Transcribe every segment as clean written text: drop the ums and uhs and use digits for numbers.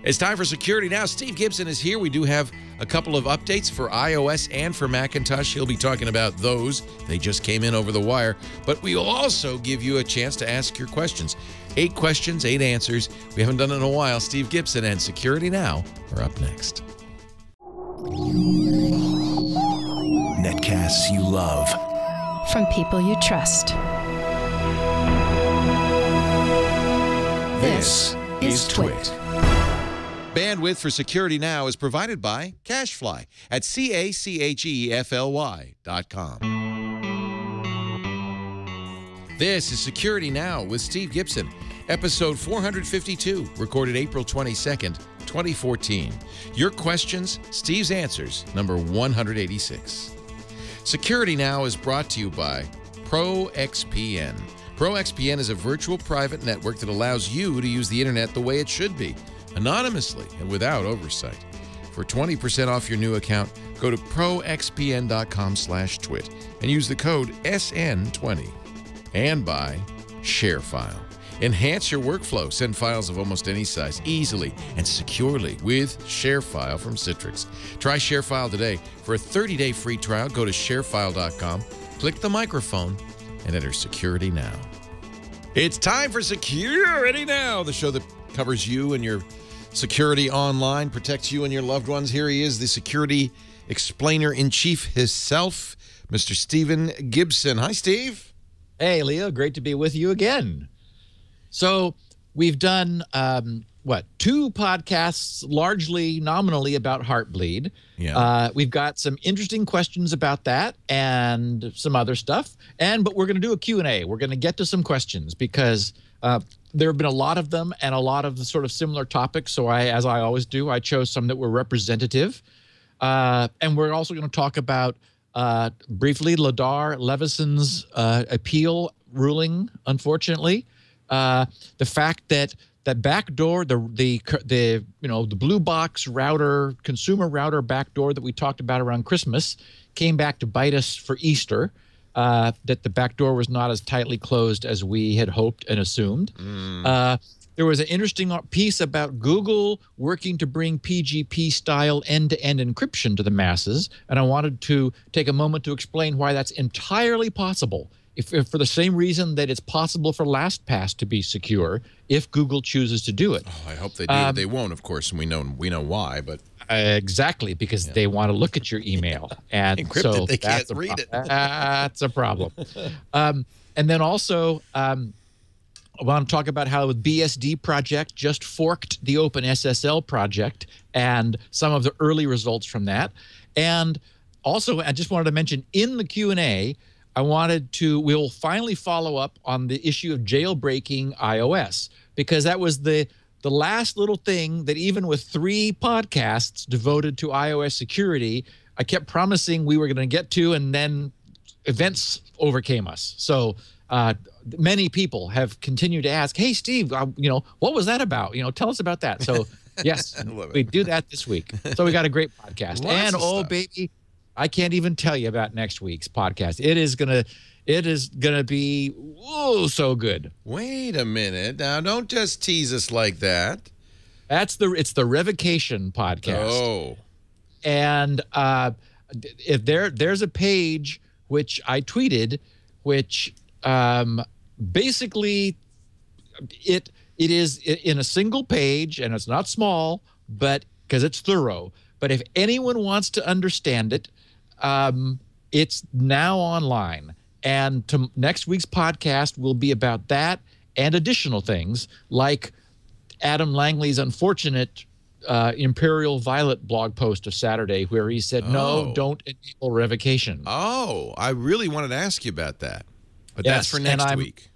It's time for Security Now. Steve Gibson is here. We do have a couple of updates for iOS and for Macintosh. He'll be talking about those. They just came in over the wire. But we will also give you a chance to ask your questions. 8 questions, 8 answers. We haven't done it in a while. Steve Gibson and Security Now are up next. Netcasts you love. From people you trust. This is Twit. Bandwidth for Security Now is provided by CacheFly at CacheFly.com. This is Security Now with Steve Gibson, episode 452, recorded April 22nd, 2014. Your questions, Steve's answers, number 186. Security Now is brought to you by ProXPN. ProXPN is a virtual private network that allows you to use the internet the way it should be, anonymously and without oversight. For 20% off your new account, go to proxpn.com/twit and use the code SN20. And by ShareFile. Enhance your workflow. Send files of almost any size easily and securely with ShareFile from Citrix. Try ShareFile today. For a 30-day free trial, go to sharefile.com, click the microphone, and enter Security Now. It's time for Security Now, the show that covers you and your security online, protects you and your loved ones. Here he is, the security explainer-in-chief himself, Mr. Stephen Gibson. Hi, Steve. Hey, Leo. Great to be with you again. So we've done, 2 podcasts, largely nominally about Heartbleed. Yeah. We've got some interesting questions about that and some other stuff. But we're going to do a Q&A. We're going to get to some questions because there have been a lot of them and a lot of the sort of similar topics. So as I always do, I chose some that were representative. And we're also going to talk about, briefly, Ladar Levinson's appeal ruling, unfortunately. The fact that that backdoor, the blue box router, consumer router backdoor that we talked about around Christmas came back to bite us for Easter. That the backdoor was not as tightly closed as we had hoped and assumed. There was an interesting piece about Google working to bring PGP-style end-to-end encryption to the masses, and I wanted to take a moment to explain why that's entirely possible. If for the same reason that it's possible for LastPass to be secure if Google chooses to do it. Oh, I hope they do. They won't, of course, and we know why, but exactly, because they want to look at your email and encrypted, so they can't read it. That's a problem. And then also, I want to talk about how the BSD project just forked the OpenSSL project and some of the early results from that. And also, I just wanted to mention in the Q&A, we'll finally follow up on the issue of jailbreaking iOS, because that was the last little thing that even with 3 podcasts devoted to iOS security, I kept promising we were going to get to, and then events overcame us. So many people have continued to ask, hey, Steve, what was that about? Tell us about that. So yes, we do that this week. So we got a great podcast. Lots of stuff. Baby, I can't even tell you about next week's podcast. It is gonna be so good. Wait a minute. Now, don't just tease us like that. It's the Revocation podcast. Oh. And if there's a page which I tweeted, which basically it is in a single page, and it's not small, but because it's thorough. But if anyone wants to understand it, it's now online. And next week's podcast will be about that and additional things like Adam Langley's unfortunate Imperial Violet blog post of Saturday, where he said, no, don't enable revocation. Oh, I really wanted to ask you about that. But Yes, that's for next week.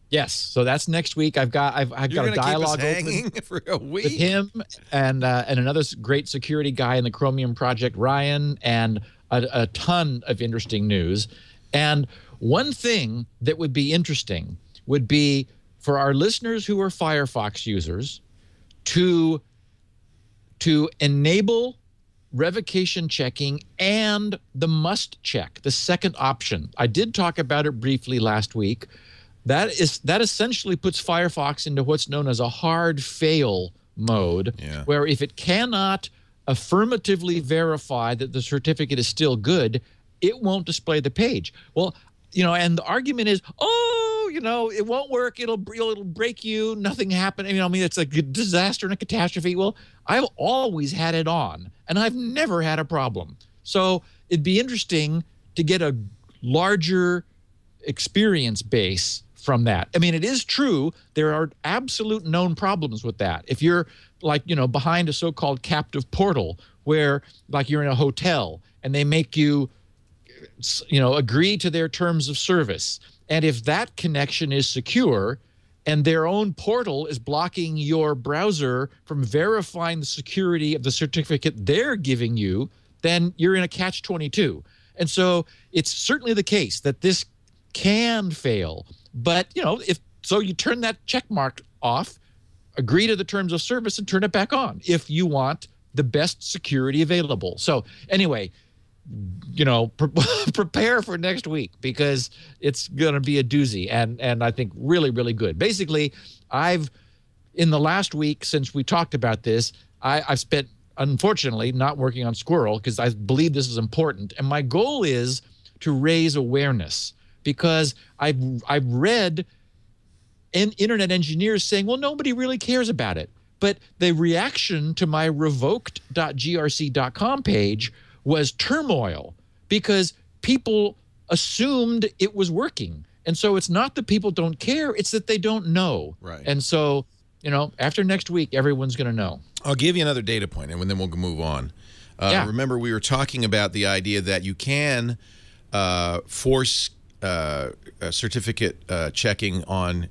Yes, so that's next week. I've got a dialogue hanging for a week with him and another great security guy in the Chromium project, Ryan, and a ton of interesting news. And one thing that would be interesting would be for our listeners who are Firefox users to enable revocation checking and the must check, the second option. I did talk about it briefly last week. That essentially puts Firefox into what's known as a hard fail mode, where if it cannot affirmatively verify that the certificate is still good, it won't display the page. Well, and the argument is, it won't work. It'll break you. Nothing happened. It's a disaster and a catastrophe. Well, I've always had it on, and I've never had a problem. So it'd be interesting to get a larger experience base from that. It is true there are absolute known problems with that. If you're behind a so-called captive portal where you're in a hotel and they make you agree to their terms of service, and if that connection is secure and their own portal is blocking your browser from verifying the security of the certificate they're giving you, then you're in a catch-22. And so it's certainly the case that this can fail. But, if so, you turn that check mark off, agree to the terms of service, and turn it back on if you want the best security available. So anyway, prepare for next week, because it's going to be a doozy, and I think really, really good. Basically, in the last week since we talked about this, I've spent, unfortunately, not working on Squirrel because I believe this is important. And my goal is to raise awareness, because I've read internet engineers saying, well, nobody really cares about it. But the reaction to my revoked.grc.com page was turmoil, because people assumed it was working. And so it's not that people don't care, it's that they don't know. Right. And so, after next week, everyone's going to know. I'll give you another data point, and then we'll move on. Remember, we were talking about the idea that you can force certificate checking on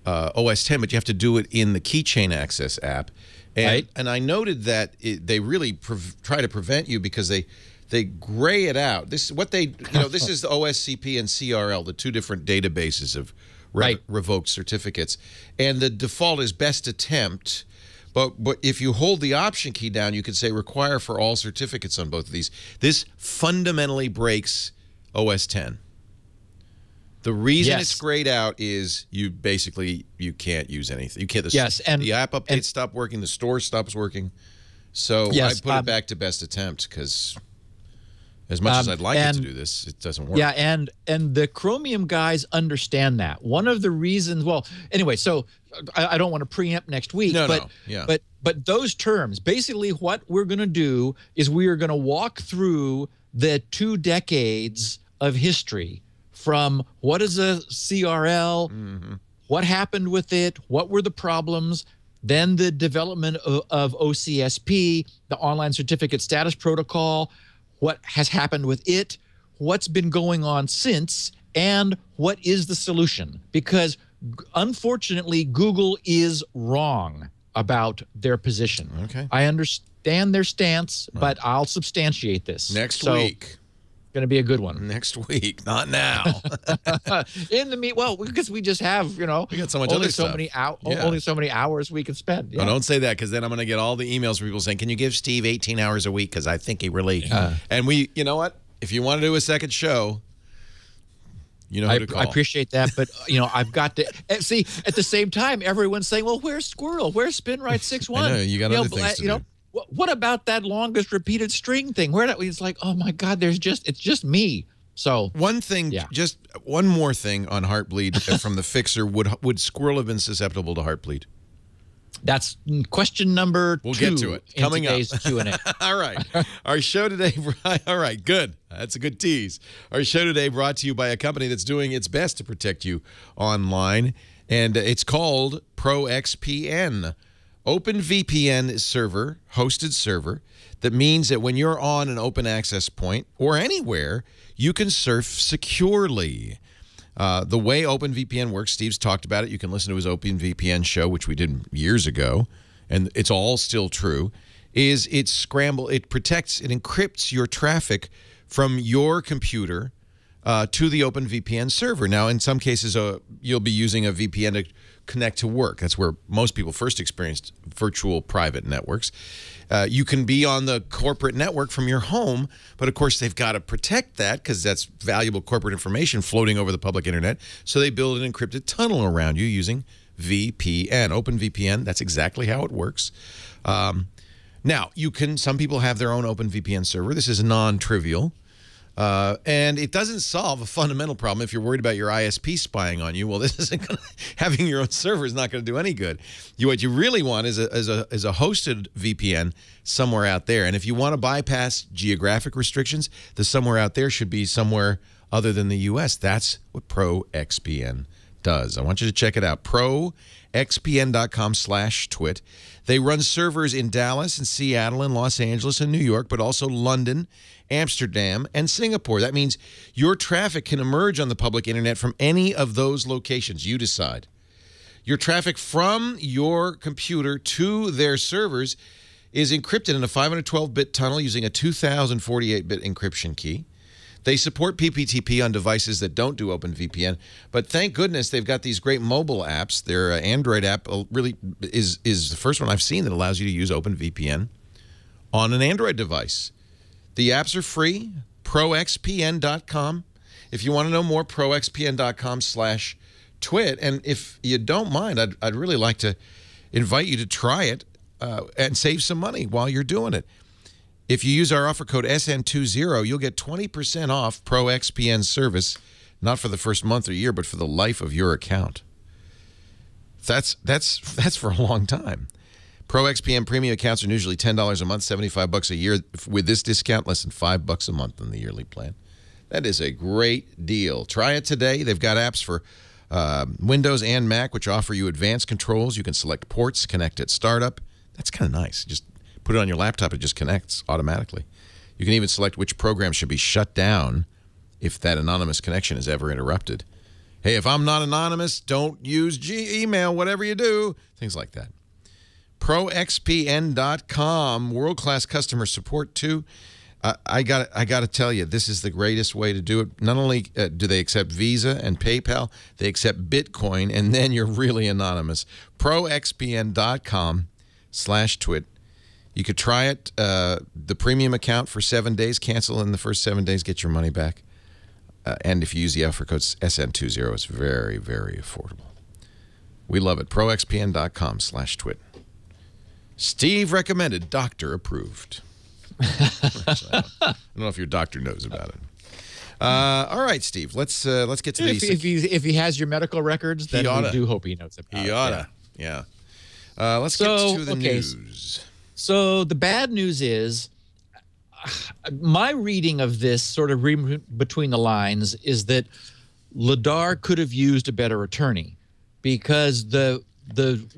OS 10, but you have to do it in the Keychain Access app. And I noted that they really try to prevent you, because they gray it out. This is what they, this is the OSCP and CRL, the two different databases of revoked certificates. And the default is best attempt. But if you hold the option key down, you could say require for all certificates on both of these. This fundamentally breaks OS 10. The reason it's grayed out is you can't use anything. You can't. The app updates stop working. The store stops working. So I put it back to best attempt, because as much as I'd like it to do this, it doesn't work. Yeah, and the Chromium guys understand that. One of the reasons, well, anyway, so I don't want to preempt next week, but those terms, basically what we're going to do is we are going to walk through the 2 decades of history, from what is a CRL, what happened with it, what were the problems, then the development of OCSP, the Online Certificate Status Protocol, what has happened with it, what's been going on since, and what is the solution. Because unfortunately, Google is wrong about their position. Okay. I understand their stance, but I'll substantiate this. Next week. Going to be a good one. Next week, not now. Because we just have, we got so much only other so stuff. Only so many hours we can spend. Yeah. Oh, don't say that, because then I'm going to get all the emails from people saying, "Can you give Steve 18 hours a week? Because I think he really." And you know what? If you want to do a second show, you know who to call. I appreciate that, but I've got to see. At the same time, everyone's saying, "Well, where's Squirrel? Where's SpinRite 6.1?" I know you got other things to do. What about that longest repeated string thing? It's like, oh my God, it's just me. So one thing, just one more thing on Heartbleed from the fixer. Would Squirrel have been susceptible to Heartbleed? That's question number 2. We'll get to it coming up. Today's Q&A. All right. Our show today, all right, good. That's a good tease. Our show today brought to you by a company that's doing its best to protect you online, and it's called ProXPN. OpenVPN server, hosted server, that means that when you're on an open access point or anywhere, you can surf securely. The way OpenVPN works, Steve's talked about it. You can listen to his OpenVPN show, which we did years ago, and it's all still true, is it protects, it encrypts your traffic from your computer to the OpenVPN server. Now, in some cases, you'll be using a VPN to connect to work. That's where most people first experienced virtual private networks. You can be on the corporate network from your home, but of course they've got to protect that, because that's valuable corporate information floating over the public internet. So they build an encrypted tunnel around you using OpenVPN, that's exactly how it works. Now, some people have their own OpenVPN server. This is non-trivial. And it doesn't solve a fundamental problem if you're worried about your ISP spying on you. Well, this isn't going to, having your own server is not going to do any good. What you really want is a hosted VPN somewhere out there. And if you want to bypass geographic restrictions, the somewhere out there should be somewhere other than the U.S. That's what ProXPN does. I want you to check it out. ProXPN.com/twit. They run servers in Dallas and Seattle and Los Angeles and New York, but also London, Amsterdam, and Singapore. That means your traffic can emerge on the public internet from any of those locations. You decide. Your traffic from your computer to their servers is encrypted in a 512-bit tunnel using a 2048-bit encryption key. They support PPTP on devices that don't do OpenVPN, but thank goodness they've got these great mobile apps. Their Android app really is the first one I've seen that allows you to use OpenVPN on an Android device. The apps are free, proxpn.com. If you want to know more, proxpn.com/twit. And if you don't mind, I'd really like to invite you to try it and save some money while you're doing it. If you use our offer code SN20, you'll get 20% off ProXPN service, not for the first month or year, but for the life of your account. That's for a long time. ProXPN premium accounts are usually $10 a month, $75 a year. With this discount, less than $5 a month on the yearly plan. That is a great deal. Try it today. They've got apps for Windows and Mac, which offer you advanced controls. You can select ports, connect at startup. That's kind of nice. Just put it on your laptop, it just connects automatically. You can even select which program should be shut down if that anonymous connection is ever interrupted. Hey, if I'm not anonymous, don't use email, whatever you do. Things like that. ProXPN.com, world-class customer support too. I got to tell you, this is the greatest way to do it. Not only do they accept Visa and PayPal, they accept Bitcoin, and then you're really anonymous. ProXPN.com/twit. You could try it, the premium account for 7 days, cancel in the first 7 days, get your money back. And if you use the offer code SN20, it's very, very affordable. We love it. ProXPN.com/twit. Steve recommended, doctor approved. I don't know if your doctor knows about it. All right, Steve, let's get to these. If he has your medical records, then we do hope he knows about it. He oughta, yeah. Let's get to the news. So the bad news is, my reading of this, sort of reading between the lines, is that Ladar could have used a better attorney, because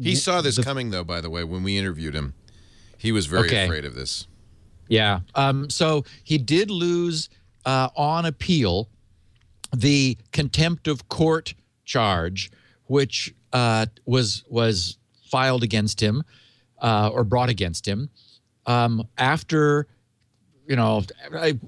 he saw this coming, though. By the way, when we interviewed him, he was very afraid of this. Yeah. So he did lose on appeal the contempt of court charge, which was filed against him. Or brought against him after,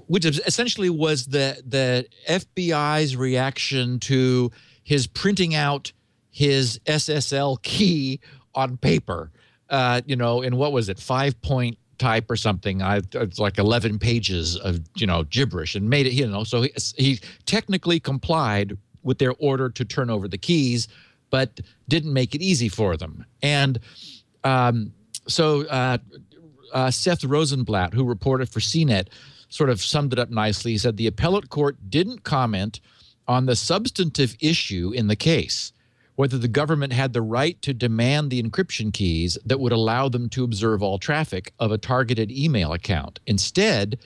which essentially was the FBI's reaction to his printing out his SSL key on paper, in what was it, 5-point type or something. It's like 11 pages of, gibberish, and made it, so he technically complied with their order to turn over the keys, but didn't make it easy for them. And So Seth Rosenblatt, who reported for CNET, sort of summed it up nicely. He said the appellate court didn't comment on the substantive issue in the case, whether the government had the right to demand the encryption keys that would allow them to observe all traffic of a targeted email account. Instead,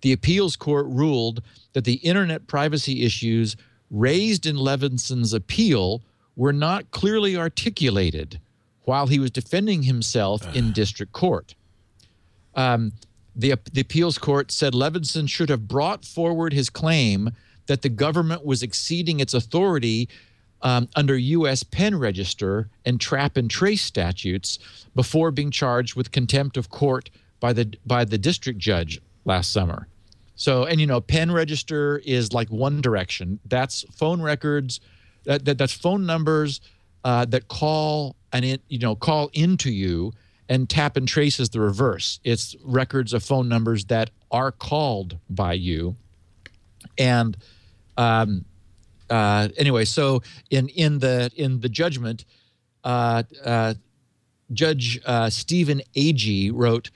the appeals court ruled that the internet privacy issues raised in Levinson's appeal were not clearly articulated while he was defending himself in district court. The appeals court said Levinson should have brought forward his claim that the government was exceeding its authority under U.S. Pen Register and trap and trace statutes before being charged with contempt of court by the district judge last summer. So, and Pen Register is like one direction. That's phone records, that's phone numbers that call call into you, and tap and trace is the reverse. It's records of phone numbers that are called by you. And anyway, so in the judgment, Judge Stephen Agee wrote,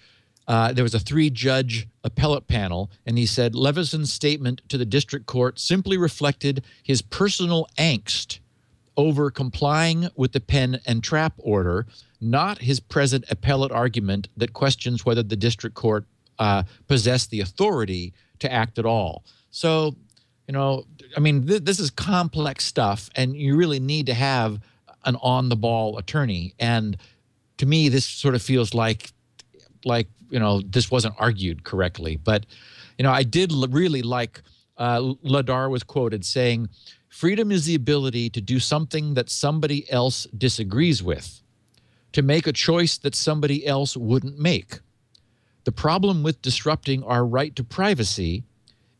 there was a 3-judge appellate panel, and he said Levinson's statement to the district court simply reflected his personal angst over complying with the pen and trap order, not his present appellate argument that questions whether the district court possessed the authority to act at all. So, you know, I mean, this is complex stuff, and you really need to have an on-the-ball attorney. And to me, this sort of feels like you know, this wasn't argued correctly. But, you know, I did really like Ladar was quoted saying, "Freedom is the ability to do something that somebody else disagrees with, to make a choice that somebody else wouldn't make. The problem with disrupting our right to privacy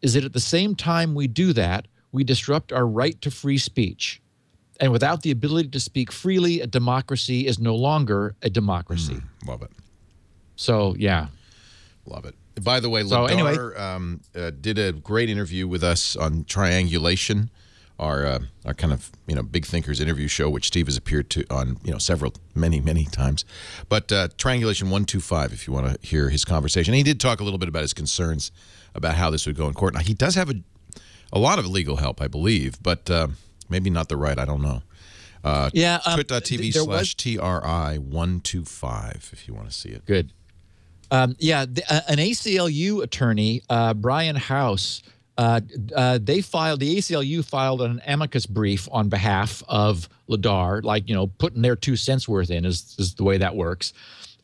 is that at the same time we do that, we disrupt our right to free speech. And without the ability to speak freely, a democracy is no longer a democracy." Love it. So, yeah. Love it. By the way, So, Ladar did a great interview with us on Triangulation, our kind of, you know, Big Thinkers interview show, which Steve has appeared to on, you know, many times. But Triangulation 125, if you want to hear his conversation. And he did talk a little bit about his concerns about how this would go in court. Now, he does have a lot of legal help, I believe, but maybe not the right. I don't know. twit.tv/TRI125 if you want to see it. Good. An ACLU attorney, Brian House, the ACLU filed an amicus brief on behalf of Ladar, like, you know, putting their 2 cents worth in is the way that works.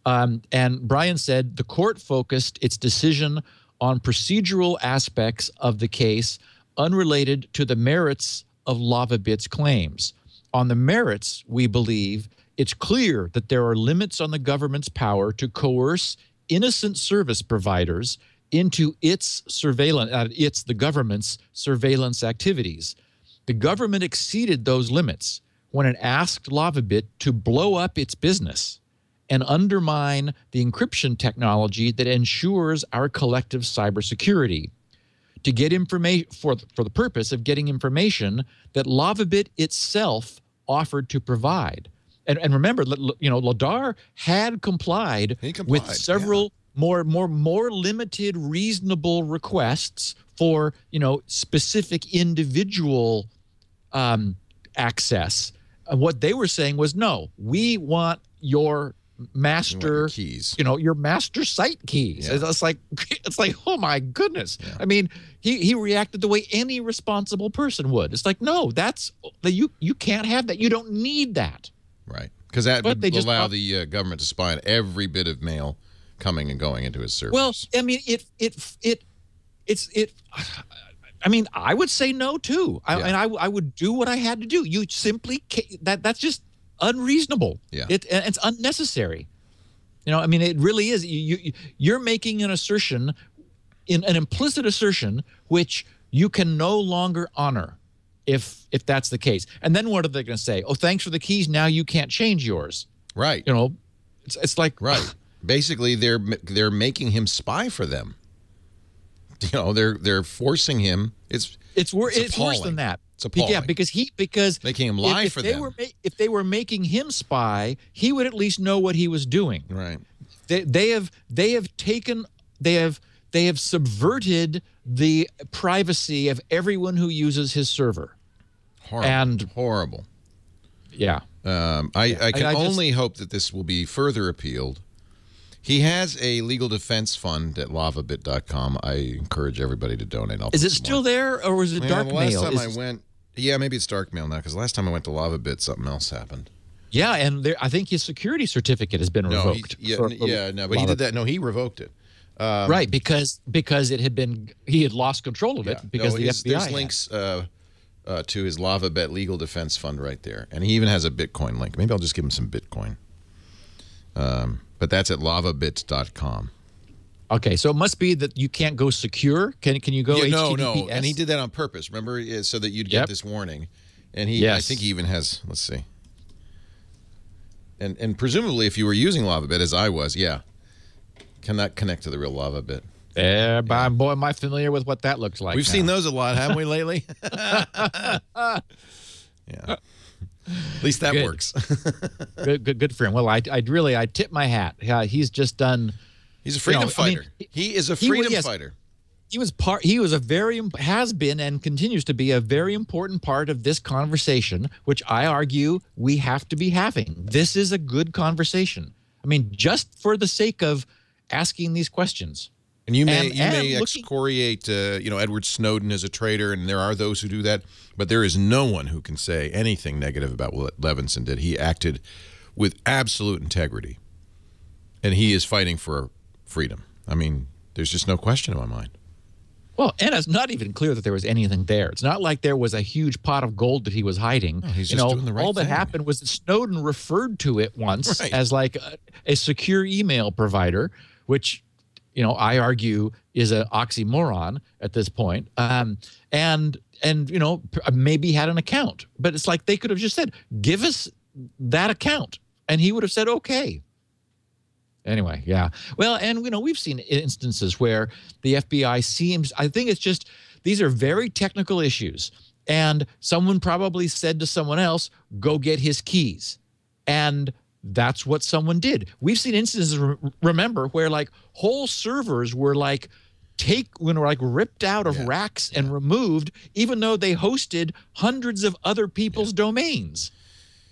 And Brian said the court focused its decision on procedural aspects of the case unrelated to the merits of Lavabit's claims. On the merits, we believe it's clear that there are limits on the government's power to coerce innocent service providers into the government's surveillance activities. The government exceeded those limits when it asked Lavabit to blow up its business and undermine the encryption technology that ensures our collective cybersecurity, to get information for the purpose of getting information that Lavabit itself offered to provide. And remember, you know, Ladar had complied with several more limited, reasonable requests for, you know, specific individual access. What they were saying was, no, we want your master keys, you know, your master site keys. Yeah. It's like oh my goodness. Yeah. I mean, he reacted the way any responsible person would. It's like, no, you can't have that. You don't need that. Right, because that would allow the government to spy on every bit of mail coming and going into his servers. Well, I mean, I mean, I would say no too. I would do what I had to do. You simply that's just unreasonable. Yeah, it's unnecessary. You know, I mean, it really is. You're making an assertion, an implicit assertion, which you can no longer honor. If that's the case. And then what are they going to say? Oh, thanks for the keys. Now you can't change yours. Right. You know, it's like, right. Basically, they're making him spy for them. You know, they're forcing him. It's worse than that. It's appalling. Yeah, because making him lie for them. If they were making him spy, he would at least know what he was doing. Right. They have subverted the privacy of everyone who uses his server. Horrible. Yeah. I can only hope that this will be further appealed. He has a legal defense fund at lavabit.com. I encourage everybody to donate. Is it still there, or is it dark mail? Last time I went, maybe it's dark mail now, because last time I went to Lavabit, something else happened. Yeah, and I think his security certificate has been revoked. But he did that. No, he revoked it. Right, because he had lost control of it because the FBI there's links to his Lavabit legal defense fund right there, and he even has a Bitcoin link. Maybe I'll just give him some Bitcoin. But that's at lavabit.com. Okay, so it must be that you can't go secure. Can you go HTTPS? No, and he did that on purpose. Remember, so that you'd get this warning. And I think he even has. Let's see. And presumably, if you were using Lavabit as I was, can that connect to the real Lavabit? Boy, am I familiar with what that looks like. We've seen those a lot, haven't we, lately? Yeah. At least that works. good for him. Well, I tip my hat. He's just done. He's a freedom fighter. He is a freedom fighter. Has been and continues to be a very important part of this conversation, which I argue we have to be having. This is a good conversation. I mean, just for the sake of asking these questions. And you may excoriate, Edward Snowden as a traitor, and there are those who do that, but there is no one who can say anything negative about what Levinson did. He acted with absolute integrity, and he is fighting for freedom. I mean, there's just no question in my mind. Well, and it's not even clear that there was anything there. It's not like there was a huge pot of gold that he was hiding. No, he's just doing the right all that thing. happened was that Snowden referred to it once as like a secure email provider, which, I argue is an oxymoron at this point. And maybe had an account. But it's like they could have just said, give us that account. And he would have said, okay. Anyway, yeah. Well, and, we've seen instances where the FBI seems, I think it's just, these are very technical issues. And someone probably said to someone else, go get his keys. And that's what someone did. We've seen instances, remember, where like whole servers were like ripped out of racks and removed, even though they hosted hundreds of other people's domains.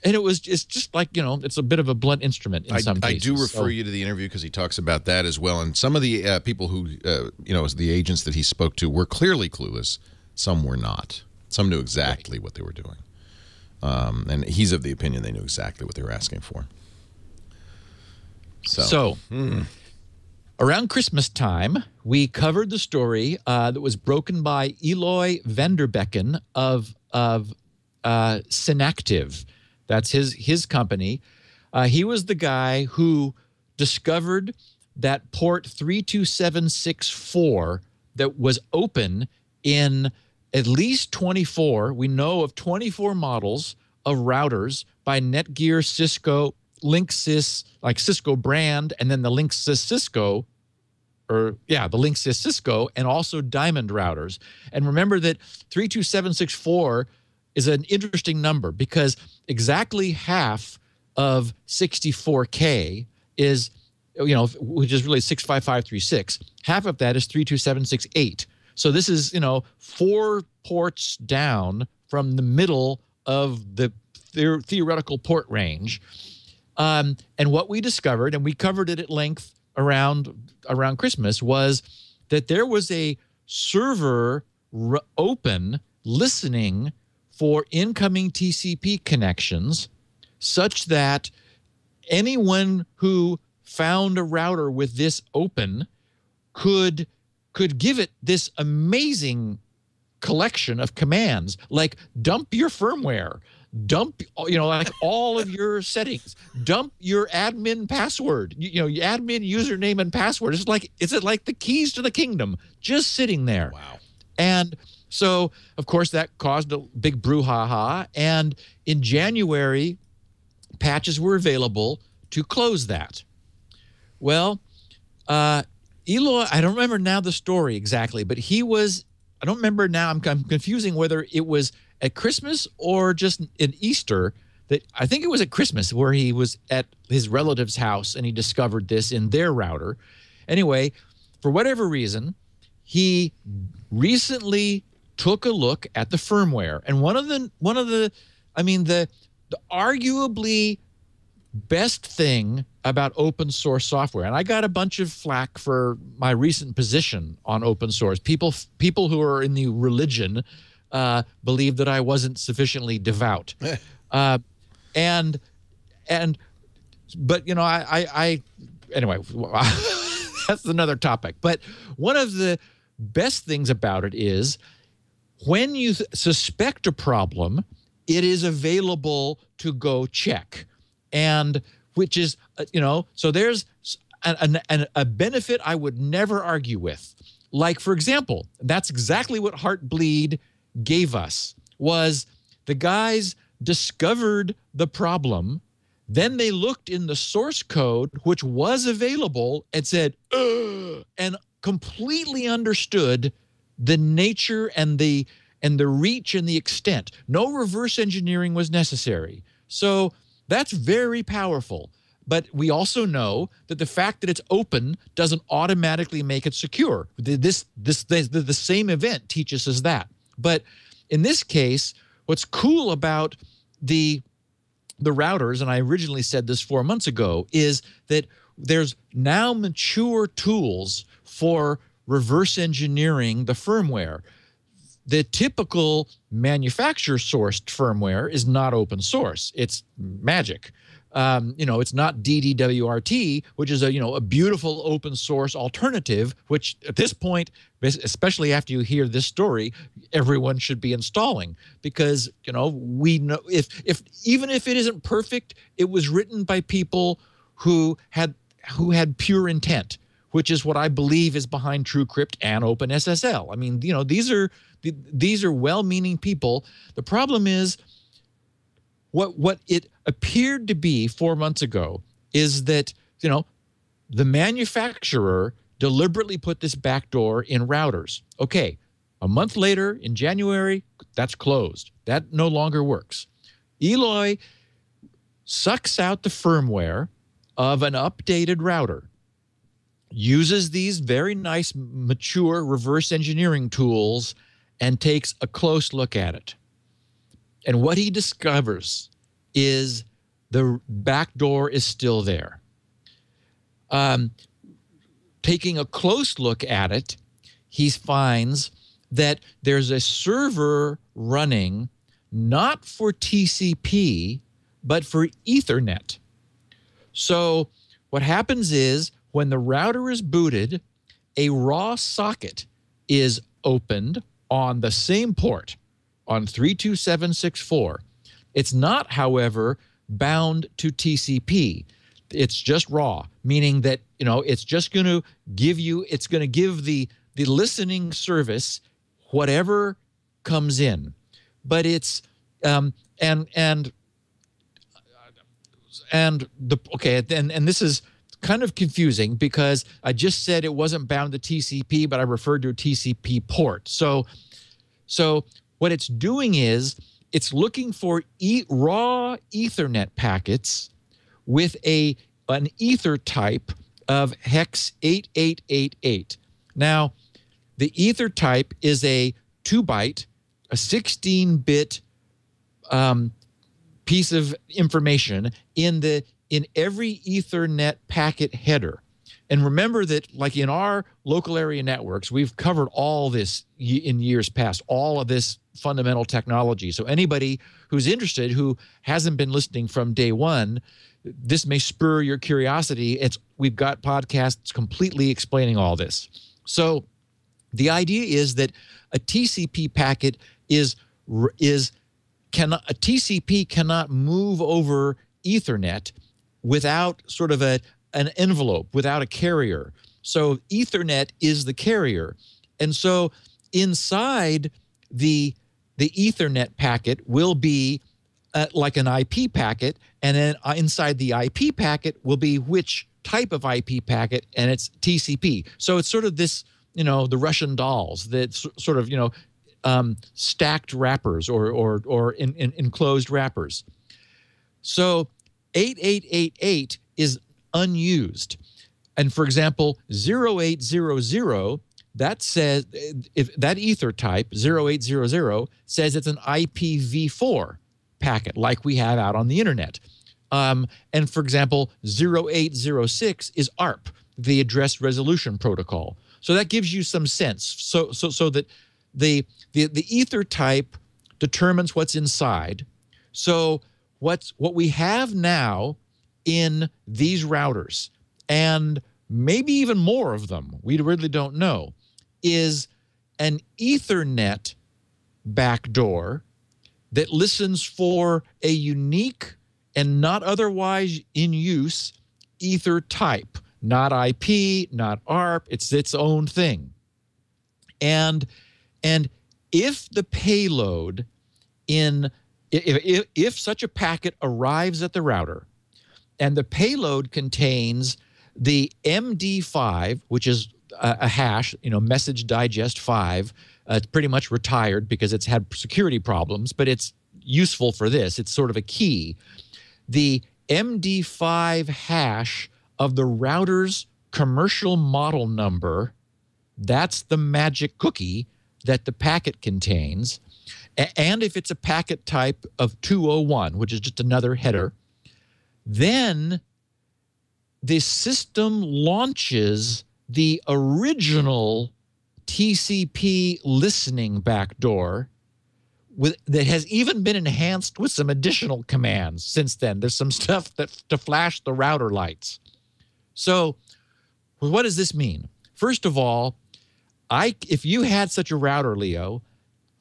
And it's just like, it's a bit of a blunt instrument in some cases. I do refer you to the interview because he talks about that as well. And some of the people who, as the agents that he spoke to were clearly clueless. Some were not. Some knew exactly what they were doing. And he's of the opinion they knew exactly what they were asking for. So around Christmas time, we covered the story that was broken by Eloy Vanderbecken of Synactive. That's his company. He was the guy who discovered that port 32764 that was open in at least 24. We know of 24 models of routers by Netgear, Cisco, Linksys, like Cisco brand, and then the Linksys Cisco, the Linksys Cisco, and also Diamond routers. And remember that 32764 is an interesting number because exactly half of 64K is, which is really 65536. Half of that is 32768. So this is, 4 ports down from the middle of the theoretical port range. And what we discovered, and we covered it at length around Christmas, was that there was a server open listening for incoming TCP connections such that anyone who found a router with this open could give it this amazing collection of commands, like dump your firmware, dump, like all of your settings, dump your admin password, your admin username and password. It's like the keys to the kingdom just sitting there. Wow. And so, of course, that caused a big brouhaha. And in January, patches were available to close that. Well, Eloy, I don't remember now the story exactly, but I don't remember now. I'm confusing whether it was at Christmas or just in Easter. I think it was at Christmas where he was at his relative's house and he discovered this in their router. Anyway, for whatever reason, he recently took a look at the firmware, and one of the arguably best thing about open source software, and I got a bunch of flack for my recent position on open source. People who are in the religion believe that I wasn't sufficiently devout, but anyway, that's another topic. But one of the best things about it is when you suspect a problem, it is available to go check. And which is, so there's a benefit I would never argue with. Like, for example, that's exactly what Heartbleed gave us, was the guys discovered the problem, then they looked in the source code, which was available, and said, ugh, and completely understood the nature and the and the reach and the extent. No reverse engineering was necessary. So that's very powerful. But we also know that the fact that it's open doesn't automatically make it secure. The same event teaches us that. But in this case, what's cool about the routers, and I originally said this 4 months ago, is that there's now mature tools for reverse engineering the firmware. The typical manufacturer-sourced firmware is not open source. It's magic. It's not DDWRT, which is a beautiful open source alternative, which at this point, especially after you hear this story, everyone should be installing, because we know if even if it isn't perfect, it was written by people who had pure intent, which is what I believe is behind TrueCrypt and OpenSSL. I mean, these are well-meaning people. The problem is, what it appeared to be 4 months ago is that the manufacturer deliberately put this backdoor in routers. Okay, a month later in January, that's closed. That no longer works. Eloy sucks out the firmware of an updated router, uses these very nice mature reverse engineering tools, and takes a close look at it. And what he discovers is the back door is still there. Taking a close look at it, he finds that there's a server running not for TCP, but for Ethernet. So what happens is, when the router is booted, a raw socket is opened on the same port, on 32764. It's not, however, bound to TCP. It's just raw, meaning that it's just going to give the listening service whatever comes in. But it's and this is kind of confusing, because I just said it wasn't bound to TCP, but I referred to a TCP port. So what it's doing is it's looking for raw Ethernet packets with an ether type of hex 8888. Now, the ether type is a 2-byte, a 16-bit piece of information in every Ethernet packet header. And remember that, like in our local area networks, we've covered all this in years past, all of this fundamental technology. So anybody who's interested, who hasn't been listening from day one, this may spur your curiosity. We've got podcasts completely explaining all this. So the idea is that a TCP packet cannot move over Ethernet without sort of an envelope, without a carrier. So Ethernet is the carrier. And so inside the Ethernet packet will be like an IP packet, and then inside the IP packet will be which type of IP packet, and it's TCP. So it's sort of this, the Russian dolls, that sort of, stacked wrappers or enclosed wrappers. So 8888 is unused. And for example, 0800, that says, if that ether type 0800 says it's an IPv4 packet like we have out on the internet. And for example, 0806 is ARP, the address resolution protocol. So that gives you some sense. So that the ether type determines what's inside. So what we have now in these routers, and maybe even more of them, we really don't know, is an Ethernet backdoor that listens for a unique and not otherwise in use ether type, not IP, not ARP. It's its own thing. And if the payload if such a packet arrives at the router and the payload contains the MD5, which is a hash, message digest 5, It's pretty much retired because it's had security problems, but it's useful for this. It's sort of a key. The MD5 hash of the router's commercial model number, that's the magic cookie that the packet contains. And if it's a packet type of 201, which is just another header, then the system launches the original TCP listening backdoor that has even been enhanced with some additional commands since then. There's some stuff to flash the router lights. So what does this mean? First of all, if you had such a router, Leo,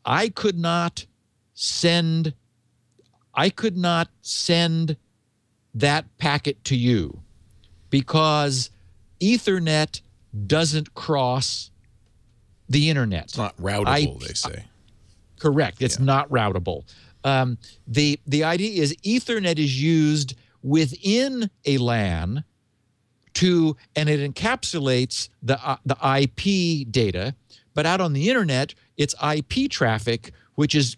I could not send that packet to you because Ethernet doesn't cross the internet. It's not routable, they say. Correct. It's not routable. The idea is Ethernet is used within a LAN and it encapsulates the IP data, but out on the internet, it's IP traffic, which is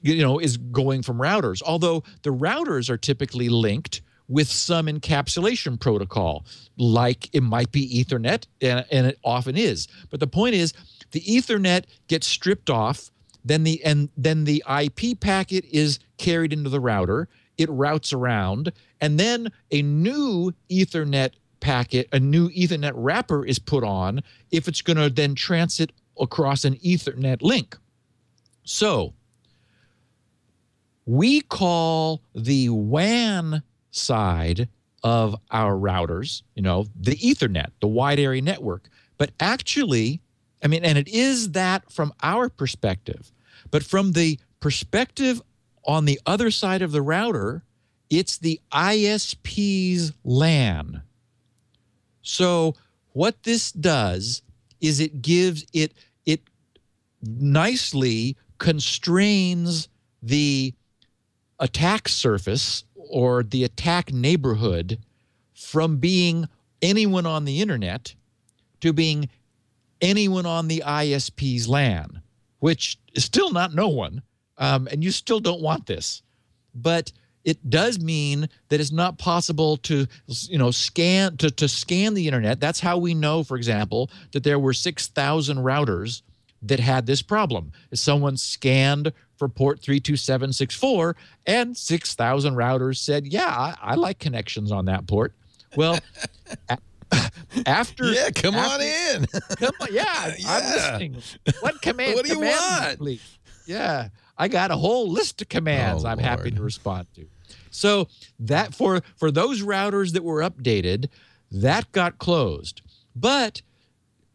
going from routers. Although the routers are typically linked with some encapsulation protocol, like it might be Ethernet, and it often is. But the point is, the Ethernet gets stripped off, then the IP packet is carried into the router, it routes around, and then a new Ethernet packet, a new Ethernet wrapper is put on if it's going to then transit across an Ethernet link. So we call the WAN side of our routers, the Ethernet, the wide area network. But actually, and it is that from our perspective, but from the perspective on the other side of the router, it's the ISP's LAN. So what this does is it nicely constrains the attack surface or the attack neighborhood from being anyone on the internet to being anyone on the ISP's LAN, which is still not no one, and you still don't want this. But it does mean that it's not possible to scan the internet. That's how we know, for example, that there were 6,000 routers that had this problem. Someone scanned for port 32764 and 6,000 routers said, yeah, I like connections on that port. Well, after come on in. Come on, I'm listening. What command? What do you want? Please? Yeah, I got a whole list of commands I'm happy to respond to. So that for those routers that were updated, that got closed. But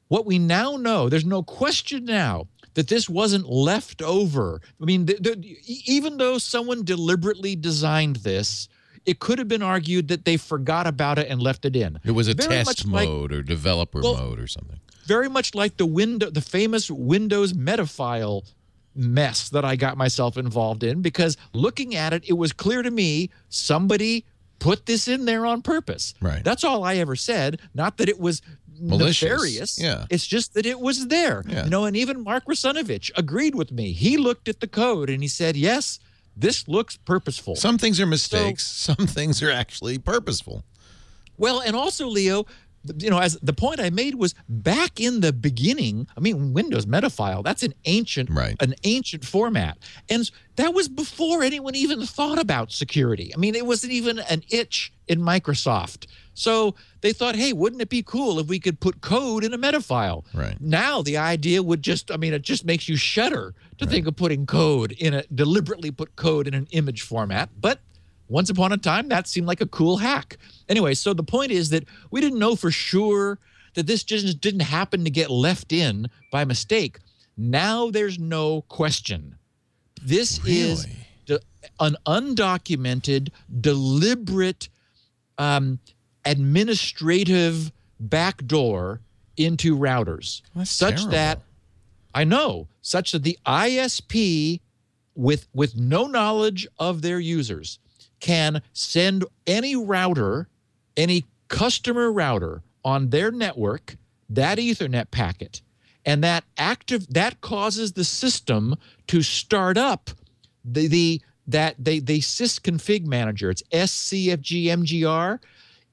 what we now know, there's no question now that this wasn't left over. I mean, even though someone deliberately designed this, it could have been argued that they forgot about it and left it in. It was a test mode or developer mode or something. Very much like the famous Windows Metafile mess that I got myself involved in, because looking at it, it was clear to me somebody put this in there on purpose. Right. That's all I ever said. Not that it was malicious. Nefarious. Yeah. It's just that it was there. Yeah. And even Mark Rusunovich agreed with me. He looked at the code and he said, yes, this looks purposeful. Some things are mistakes. Some things are actually purposeful. Well, and also, Leo, as the point I made was back in the beginning, Windows Metafile, that's an ancient format. And that was before anyone even thought about security. It wasn't even an itch in Microsoft. So they thought, hey, wouldn't it be cool if we could put code in a metafile? Right. Now the idea would just, it just makes you shudder to think of putting code deliberately put code in an image format. But once upon a time, that seemed like a cool hack. Anyway, so the point is that we didn't know for sure that this just didn't happen to get left in by mistake. Now there's no question. This is an undocumented, deliberate, administrative backdoor into routers. That's such terrible. that the ISP with no knowledge of their users can send any customer router on their network that Ethernet packet, and that causes the system to start up the sysconfig manager. It's scfgmgr.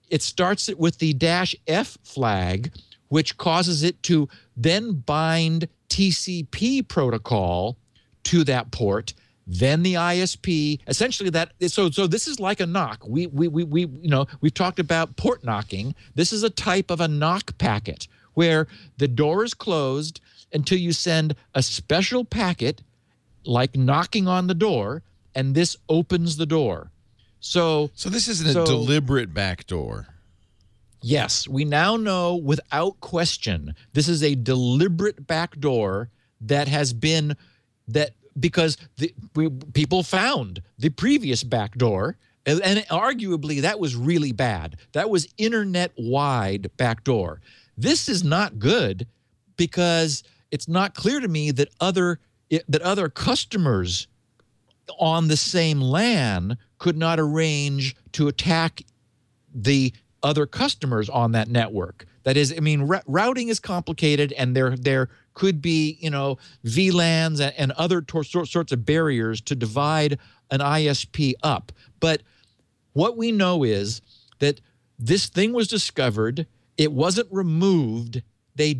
It starts it with the -F flag, which causes it to then bind TCP protocol to that port. Then the ISP, essentially so this is like a knock. We've talked about port knocking. This is a type of a knock packet where the door is closed until you send a special packet like knocking on the door, and this opens the door. So this isn't a deliberate backdoor. Yes, we now know without question this is a deliberate backdoor that has been because people found the previous backdoor, and arguably that was really bad. That was internet-wide backdoor. This is not good because it's not clear to me that other customers on the same LAN could not arrange to attack the other customers on that network. That is, I mean, routing is complicated, and there could be, VLANs and other sorts of barriers to divide an ISP up. But what we know is that this thing was discovered. It wasn't removed. They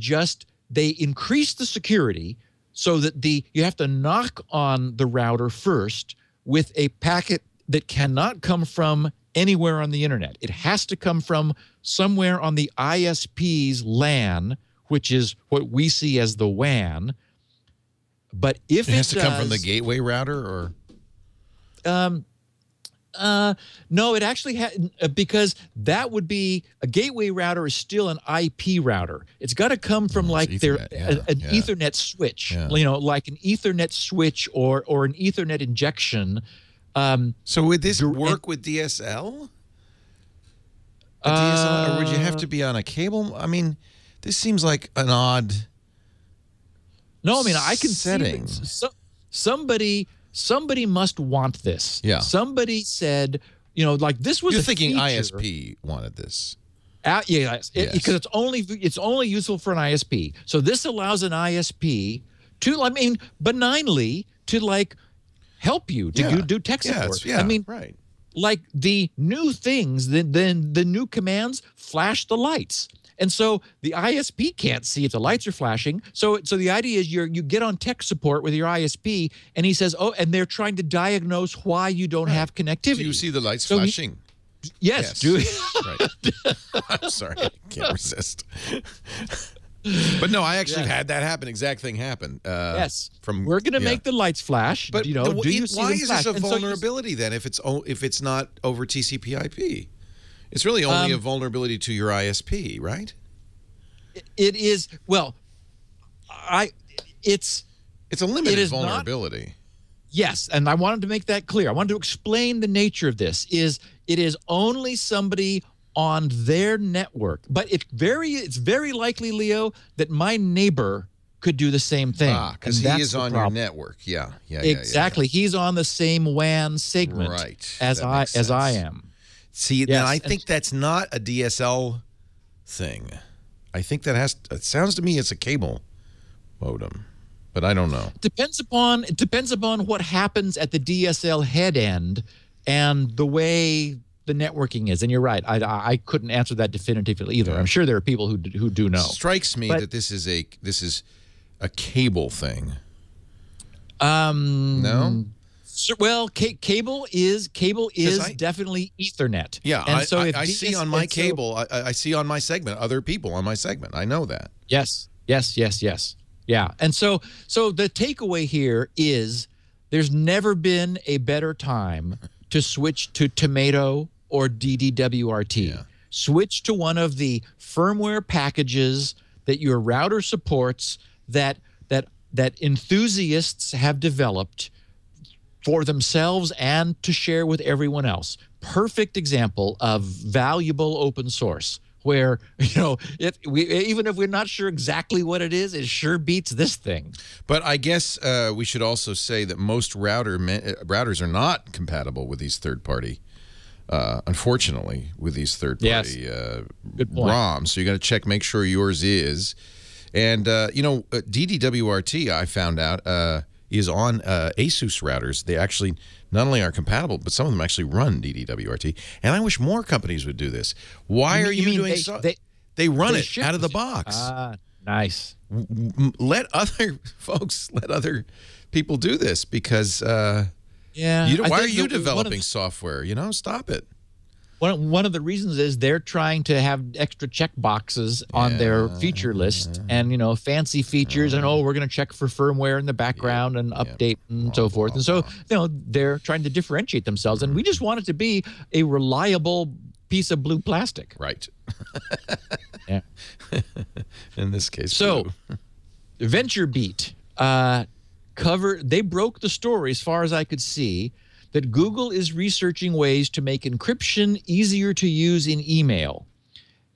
increased the security so that you have to knock on the router first with a packet that cannot come from anywhere on the internet. It has to come from somewhere on the ISP's LAN, which is what we see as the WAN. But if it has to come from the gateway router, or no, it actually because that would be a gateway router is still an IP router. It's got to come from an Ethernet switch, like an Ethernet switch or an Ethernet injection. So would this work with DSL? DSL, or would you have to be on a cable? I mean, this seems like an odd. No, I mean I can setting. Somebody must want this. Yeah. Somebody said, like this was. You're a thinking feature. ISP wanted this. Yes, because it's only useful for an ISP. So this allows an ISP to, benignly to help you to do tech support. Right. Like the new things, the new commands flash the lights. And so the ISP can't see if the lights are flashing. So the idea is you get on tech support with your ISP, and he says, and they're trying to diagnose why you don't have connectivity. Do you see the lights flashing? Yes. Right. I'm sorry, I can't resist. But no, I actually had that happen. Exact thing happen. Yes. We're going to make the lights flash. But do you see why them is flash? this a vulnerability then? If it's not over TCP/IP, it's really only a vulnerability to your ISP, right? It is. Well, it's a limited vulnerability. Yes, and I wanted to make that clear. I wanted to explain the nature of this. It is only somebody on their network, but it's very likely, Leo, that my neighbor could do the same thing. Because he is on your network. Yeah. Exactly. Yeah. He on the same WAN segment as I am. See, then I think that's not a DSL thing. I think it sounds to me it's a cable modem, but I don't know. It depends upon what happens at the DSL head end and the way the networking is. And you're right. I couldn't answer that definitively either. I'm sure there are people who do know. It strikes me that this is a cable thing. No? Well, cable is definitely Ethernet. Yeah, and so I see on my cable, I see on my segment, other people on my segment. I know that. Yes. Yeah, and so the takeaway here is there's never been a better time to switch to Tomato or DDWRT. Yeah. Switch to one of the firmware packages that your router supports that enthusiasts have developed for themselves and to share with everyone else. Perfect example of valuable open source where, even if we're not sure exactly what it sure beats this thing. But I guess we should also say that most routers are not compatible with these third-party, unfortunately, with these third-party ROMs. So you got to make sure yours is. And, DDWRT, I found out, is on ASUS routers. They actually not only are compatible, but some of them actually run DDWRT. And I wish more companies would do this. Why are you doing so? They run it out of the box. Nice. Let other folks, let other people do this because why are you developing software? Stop it. One of the reasons is they're trying to have extra check boxes on their feature list and, fancy features. And, we're going to check for firmware in the background and update and so forth. And so, they're trying to differentiate themselves. And we just want it to be a reliable piece of blue plastic. Right. Yeah. In this case. So, VentureBeat they broke the story as far as I could see that Google is researching ways to make encryption easier to use in email.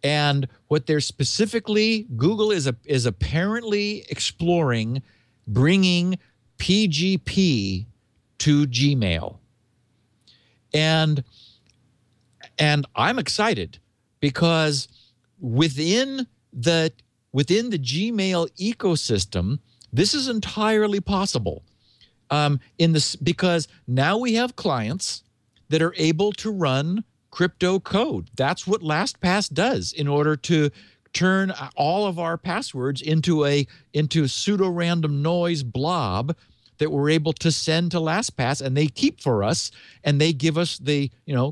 And what they're specifically, Google is apparently exploring bringing PGP to Gmail. And I'm excited because within the Gmail ecosystem, this is entirely possible. Because now we have clients that are able to run crypto code. That's what LastPass does in order to turn all of our passwords into pseudo-random noise blob that we're able to send to LastPass, and they keep for us, and they give us the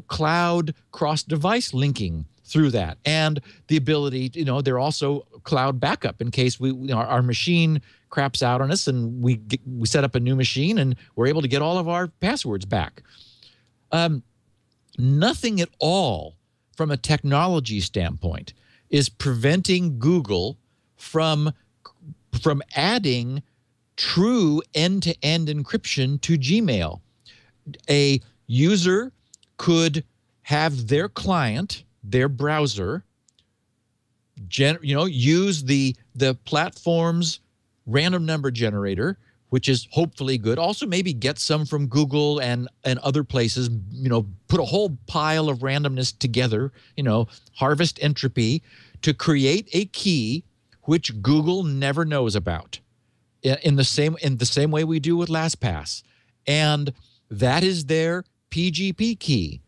cloud cross-device linking through that, and the ability, they're also cloud backup in case our machine craps out on us and we set up a new machine and we're able to get all of our passwords back. Nothing at all from a technology standpoint is preventing Google from adding true end-to-end encryption to Gmail. A user could have their client, their browser, use the platform's random number generator, which is hopefully good. Also, maybe get some from Google and other places. Put a whole pile of randomness together. Harvest entropy to create a key which Google never knows about. In the same way we do with LastPass, and that is their PGP key,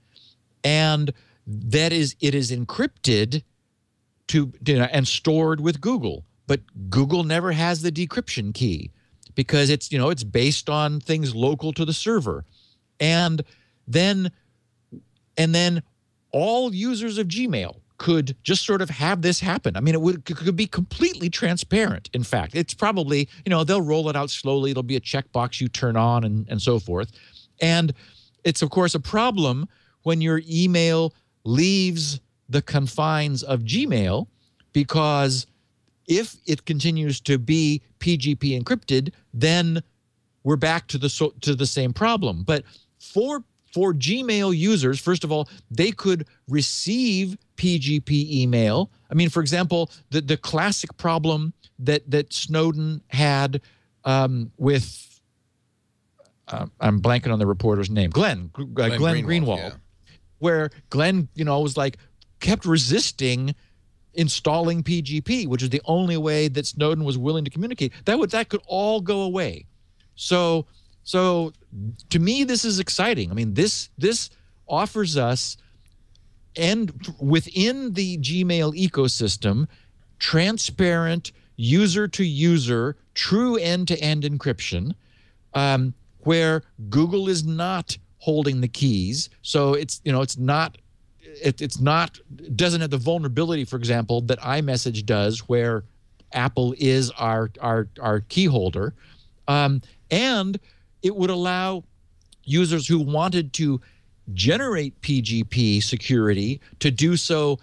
and it is encrypted and stored with Google. But Google never has the decryption key because it's based on things local to the server. And then all users of Gmail could just sort of have this happen. I mean, it could be completely transparent. In fact, it's probably, they'll roll it out slowly. It'll be a checkbox you turn on and so forth. And it's, of course, a problem when your email leaves the confines of Gmail, because if it continues to be PGP encrypted, then we're back to the same problem. But for Gmail users, first of all, they could receive PGP email. I mean, for example, the classic problem that Snowden had with I'm blanking on the reporter's name, Glenn Greenwald, yeah. Where Glenn, was kept resisting installing PGP, which is the only way that Snowden was willing to communicate. That could all go away. So to me, this is exciting. I mean, this offers us, and within the Gmail ecosystem, transparent, user-to-user, true end-to-end encryption, where Google is not holding the keys. So it doesn't have the vulnerability, for example, that iMessage does, where Apple is our key holder, and it would allow users who wanted to generate PGP security to do so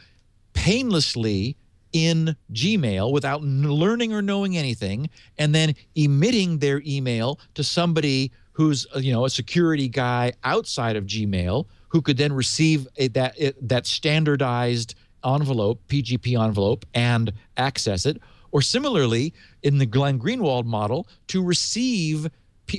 painlessly in Gmail without learning or knowing anything, and then emitting their email to somebody who's a security guy outside of Gmail, who could then receive that standardized envelope, PGP envelope, and access it. Or similarly, in the Glenn Greenwald model, to receive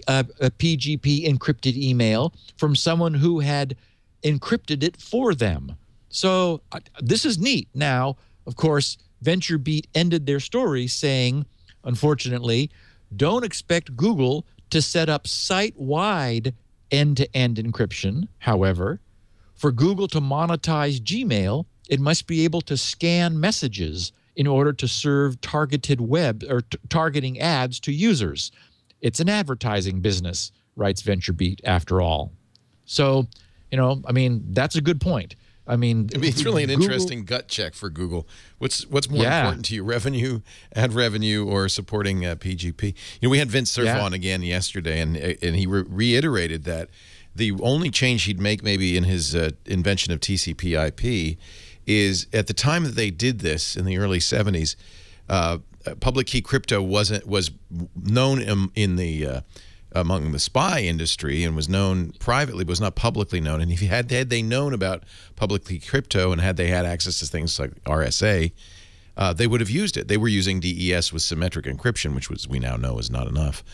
a PGP encrypted email from someone who had encrypted it for them. So this is neat. Now, of course, VentureBeat ended their story saying, unfortunately, don't expect Google to set up site-wide end-to-end encryption. However, for Google to monetize Gmail, it must be able to scan messages in order to serve targeted web or targeting ads to users. It's an advertising business, writes VentureBeat, after all. So, I mean, that's a good point. I mean, it's really an interesting gut check for Google. What's more important to you, ad revenue, or supporting PGP? We had Vince Cerf on again yesterday, and he reiterated that the only change he'd make maybe in his invention of TCP/IP is at the time that they did this in the early 70s, public key crypto was known in the among the spy industry and was known privately, but was not publicly known. And if had they known about public key crypto and had they had access to things like RSA, they would have used it. They were using DES with symmetric encryption, which we now know is not enough.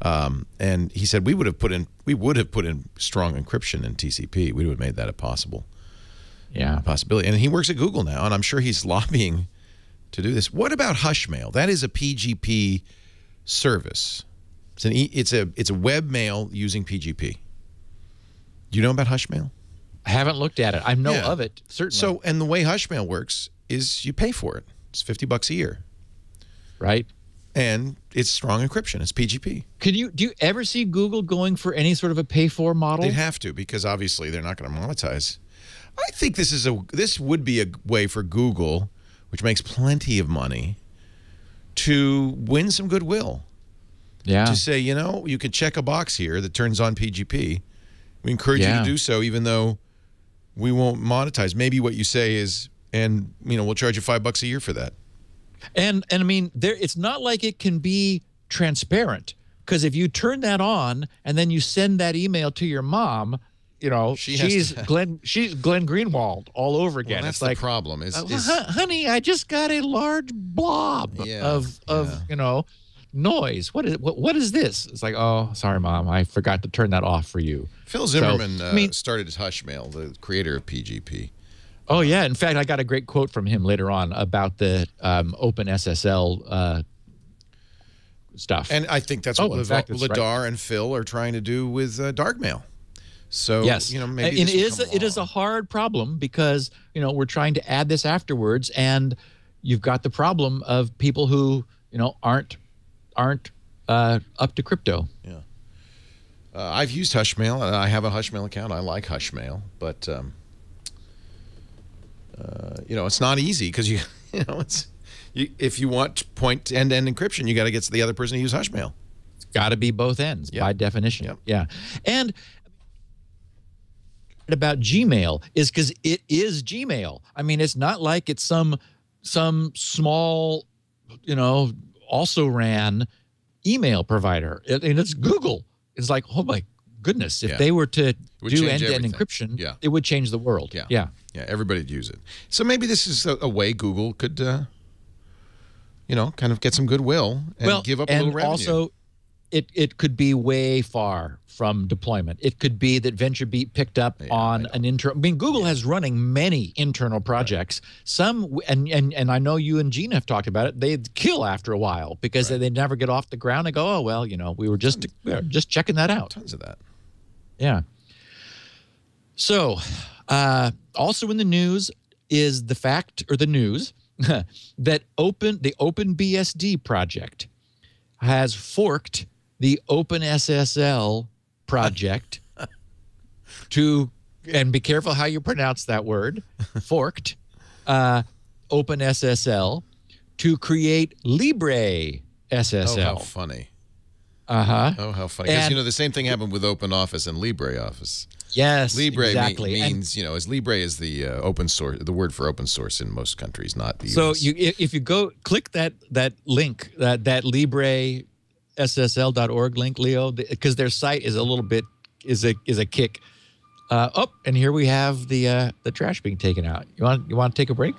And he said we would have put in strong encryption in TCP. We would have made that a possibility. And he works at Google now, and I'm sure he's lobbying to do this. What about Hushmail? That is a PGP service. It's a web mail using PGP. Do you know about Hushmail? I haven't looked at it. I know of it, certainly. So, and the way Hushmail works is you pay for it. It's $50 a year. Right. And it's strong encryption. It's PGP. Do you ever see Google going for any sort of a pay-for model? They'd have to, because obviously they're not going to monetize. I think this would be a way for Google, which makes plenty of money, to win some goodwill. Yeah. To say, you can check a box here that turns on PGP. We encourage you to do so, even though we won't monetize. Maybe what you say is, and we'll charge you $5 a year for that. And I mean, it's not like it can be transparent, because if you turn that on and then you send that email to your mom, she's Glenn Greenwald all over again. Well, that's it's like the problem. Honey, I just got a large blob of noise. What is this? It's like, oh, sorry, Mom, I forgot to turn that off for you. Phil Zimmerman started as Hushmail, the creator of PGP. Oh yeah, in fact, I got a great quote from him later on about the OpenSSL stuff. And I think that's what Ladar and Phil are trying to do with Darkmail. So yes, maybe it is a hard problem, because we're trying to add this afterwards, and you've got the problem of people who aren't up to crypto. Yeah. I've used Hushmail. I have a Hushmail account. I like Hushmail, but it's not easy, because if you want end-to-end encryption, you got to get the other person to use Hushmail. It's got to be both ends by definition. Yep. Yeah. And about Gmail is because it is Gmail. I mean, it's not like it's some small, also ran email provider. It's Google. It's like, oh my goodness, if they were to do end-to-end encryption, it would change the world. Yeah, everybody'd use it. So maybe this is a way Google could, kind of get some goodwill and give up a little revenue. Also, it could be way far from deployment. It could be that VentureBeat picked up on an internal. I mean, Google has running many internal projects. Some, and I know you and Gina have talked about it. They kill after a while, because they never get off the ground. They go, oh well, we were just checking that out. Tons of that. Yeah. So, also in the news is the news that the OpenBSD project has forked the OpenSSL project and be careful how you pronounce that word, forked OpenSSL to create LibreSSL. Oh, how funny. Uh-huh. Oh, how funny. Because, the same thing happened with OpenOffice and LibreOffice. Yes, Libre exactly. means, as Libre is the open source, the word for open source in most countries, not the US. So if you go click that link, that LibreSSL.org link, Leo, because their site is a little bit is a kick. And here we have the trash being taken out. You want to take a break?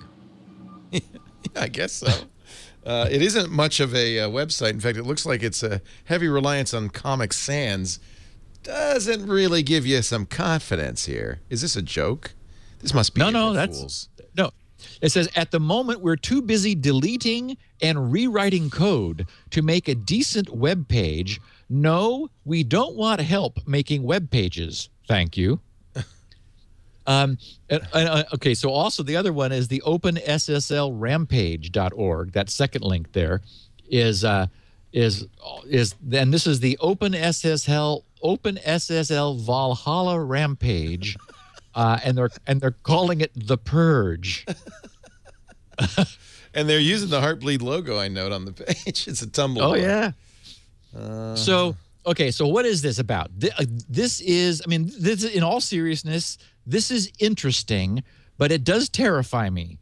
Yeah, I guess so. It isn't much of a website. In fact, it looks like it's a heavy reliance on Comic Sans. Doesn't really give you some confidence here. Is this a joke? This must be no. Fools. No. It says, at the moment, we're too busy deleting and rewriting code to make a decent web page. No, we don't want help making web pages. Thank you. Okay, so also the other one is the OpenSSLRampage.org. That second link there is then this is the OpenSSL Valhalla Rampage, and they're calling it the Purge. And they're using the Heartbleed logo, I note, on the page. It's a Tumblr. Oh yeah. So okay, so what is this about? This is, I mean, this in all seriousness, this is interesting, but it does terrify me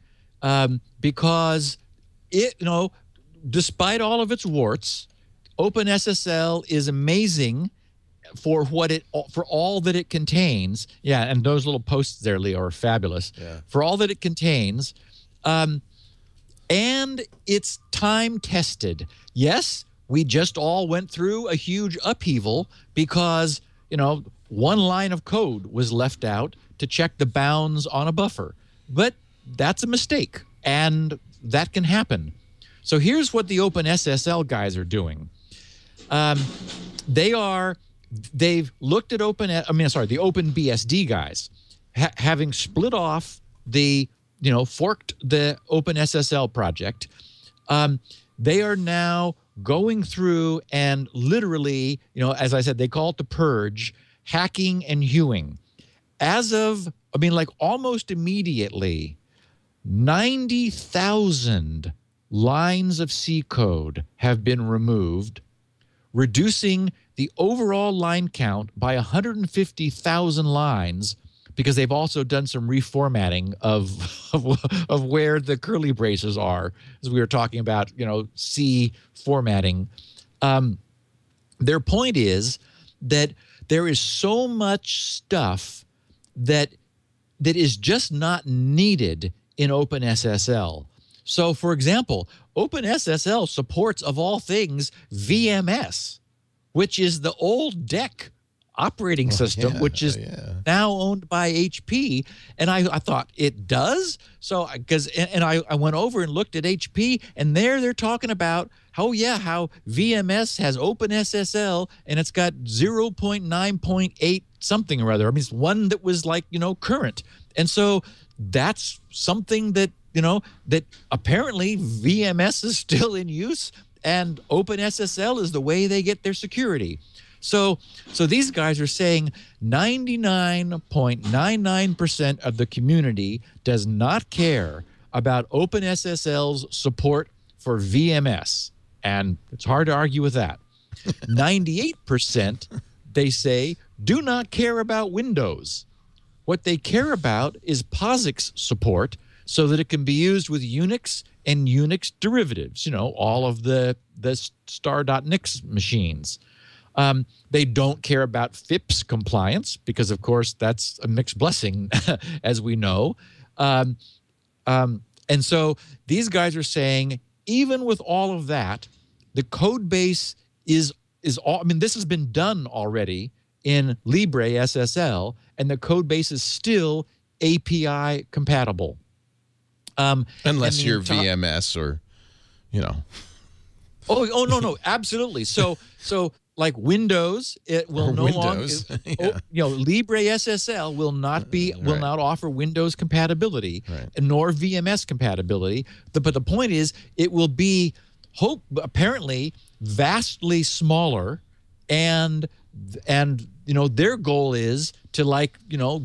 because it, despite all of its warts, OpenSSL is amazing for all that it contains. Yeah, and those little posts there, Leo, are fabulous. Yeah. For all that it contains, and it's time tested. Yes, we just all went through a huge upheaval because one line of code was left out to check the bounds on a buffer. But that's a mistake, and that can happen. So here's what the OpenSSL guys are doing. They've looked at the OpenBSD guys, having split off forked the OpenSSL project. They are now going through and literally, as I said, they call it the purge, hacking and hewing. As of, almost immediately, 90,000 lines of C code have been removed, reducing the overall line count by 150,000 lines, because they've also done some reformatting of where the curly braces are, as we were talking about, C formatting. Their point is that there is so much stuff that is just not needed in OpenSSL. So, for example, OpenSSL supports, of all things, VMS, which is the old DEC operating system, which is now owned by HP. And I thought, it does? So, I went over and looked at HP, and they're talking about how VMS has OpenSSL, and it's got 0.9.8 something or other. I mean, it's one that was current. And so that's something that, that apparently VMS is still in use, and OpenSSL is the way they get their security. So these guys are saying 99.99% of the community does not care about OpenSSL's support for VMS. And it's hard to argue with that. 98%, they say, do not care about Windows. What they care about is POSIX support so that it can be used with Unix and Unix derivatives, all of the star.nix machines. They don't care about FIPS compliance because, of course, that's a mixed blessing, as we know. And so these guys are saying, even with all of that, the code base is all. I mean, this has been done already in LibreSSL, and the code base is still API compatible. Unless you're VMS or, Oh no, absolutely. So like Windows, it will no longer. LibreSSL will not offer Windows compatibility, nor VMS compatibility. But the point is, it will be apparently vastly smaller, and their goal is to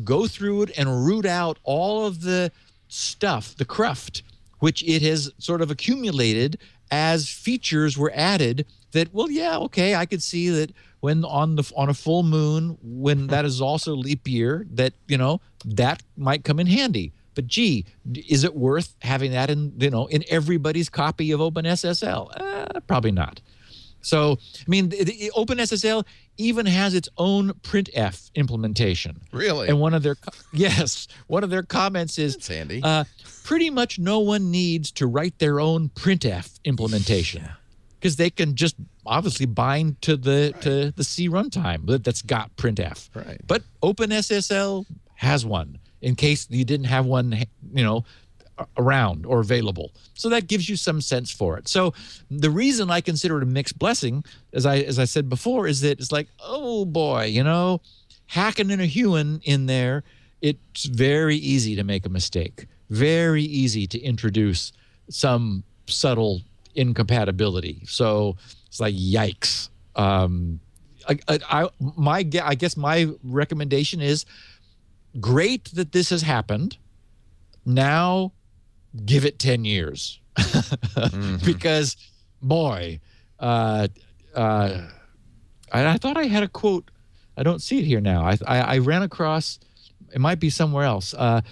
go through it and root out all of the stuff, the cruft, which it has sort of accumulated as features were added. That, I could see that when on a full moon, when that is also leap year, that that might come in handy. But gee, is it worth having that in everybody's copy of OpenSSL? Probably not. So, I mean, the OpenSSL even has its own printf implementation. Really? And one of their comments is, that's handy. Pretty much no one needs to write their own printf implementation, because they can just obviously bind to the C runtime that's got printf. Right. But OpenSSL has one in case you didn't have one, around or available. So that gives you some sense for it. So the reason I consider it a mixed blessing, as I said before, is that it's like, oh boy, you know, hacking in a human in there, it's very easy to make a mistake. Very easy to introduce some subtle incompatibility. So it's like, yikes. I guess my recommendation is, great that this has happened. Now give it 10 years. Because, boy, I thought I had a quote. I don't see it here now. I ran across, it might be somewhere else, a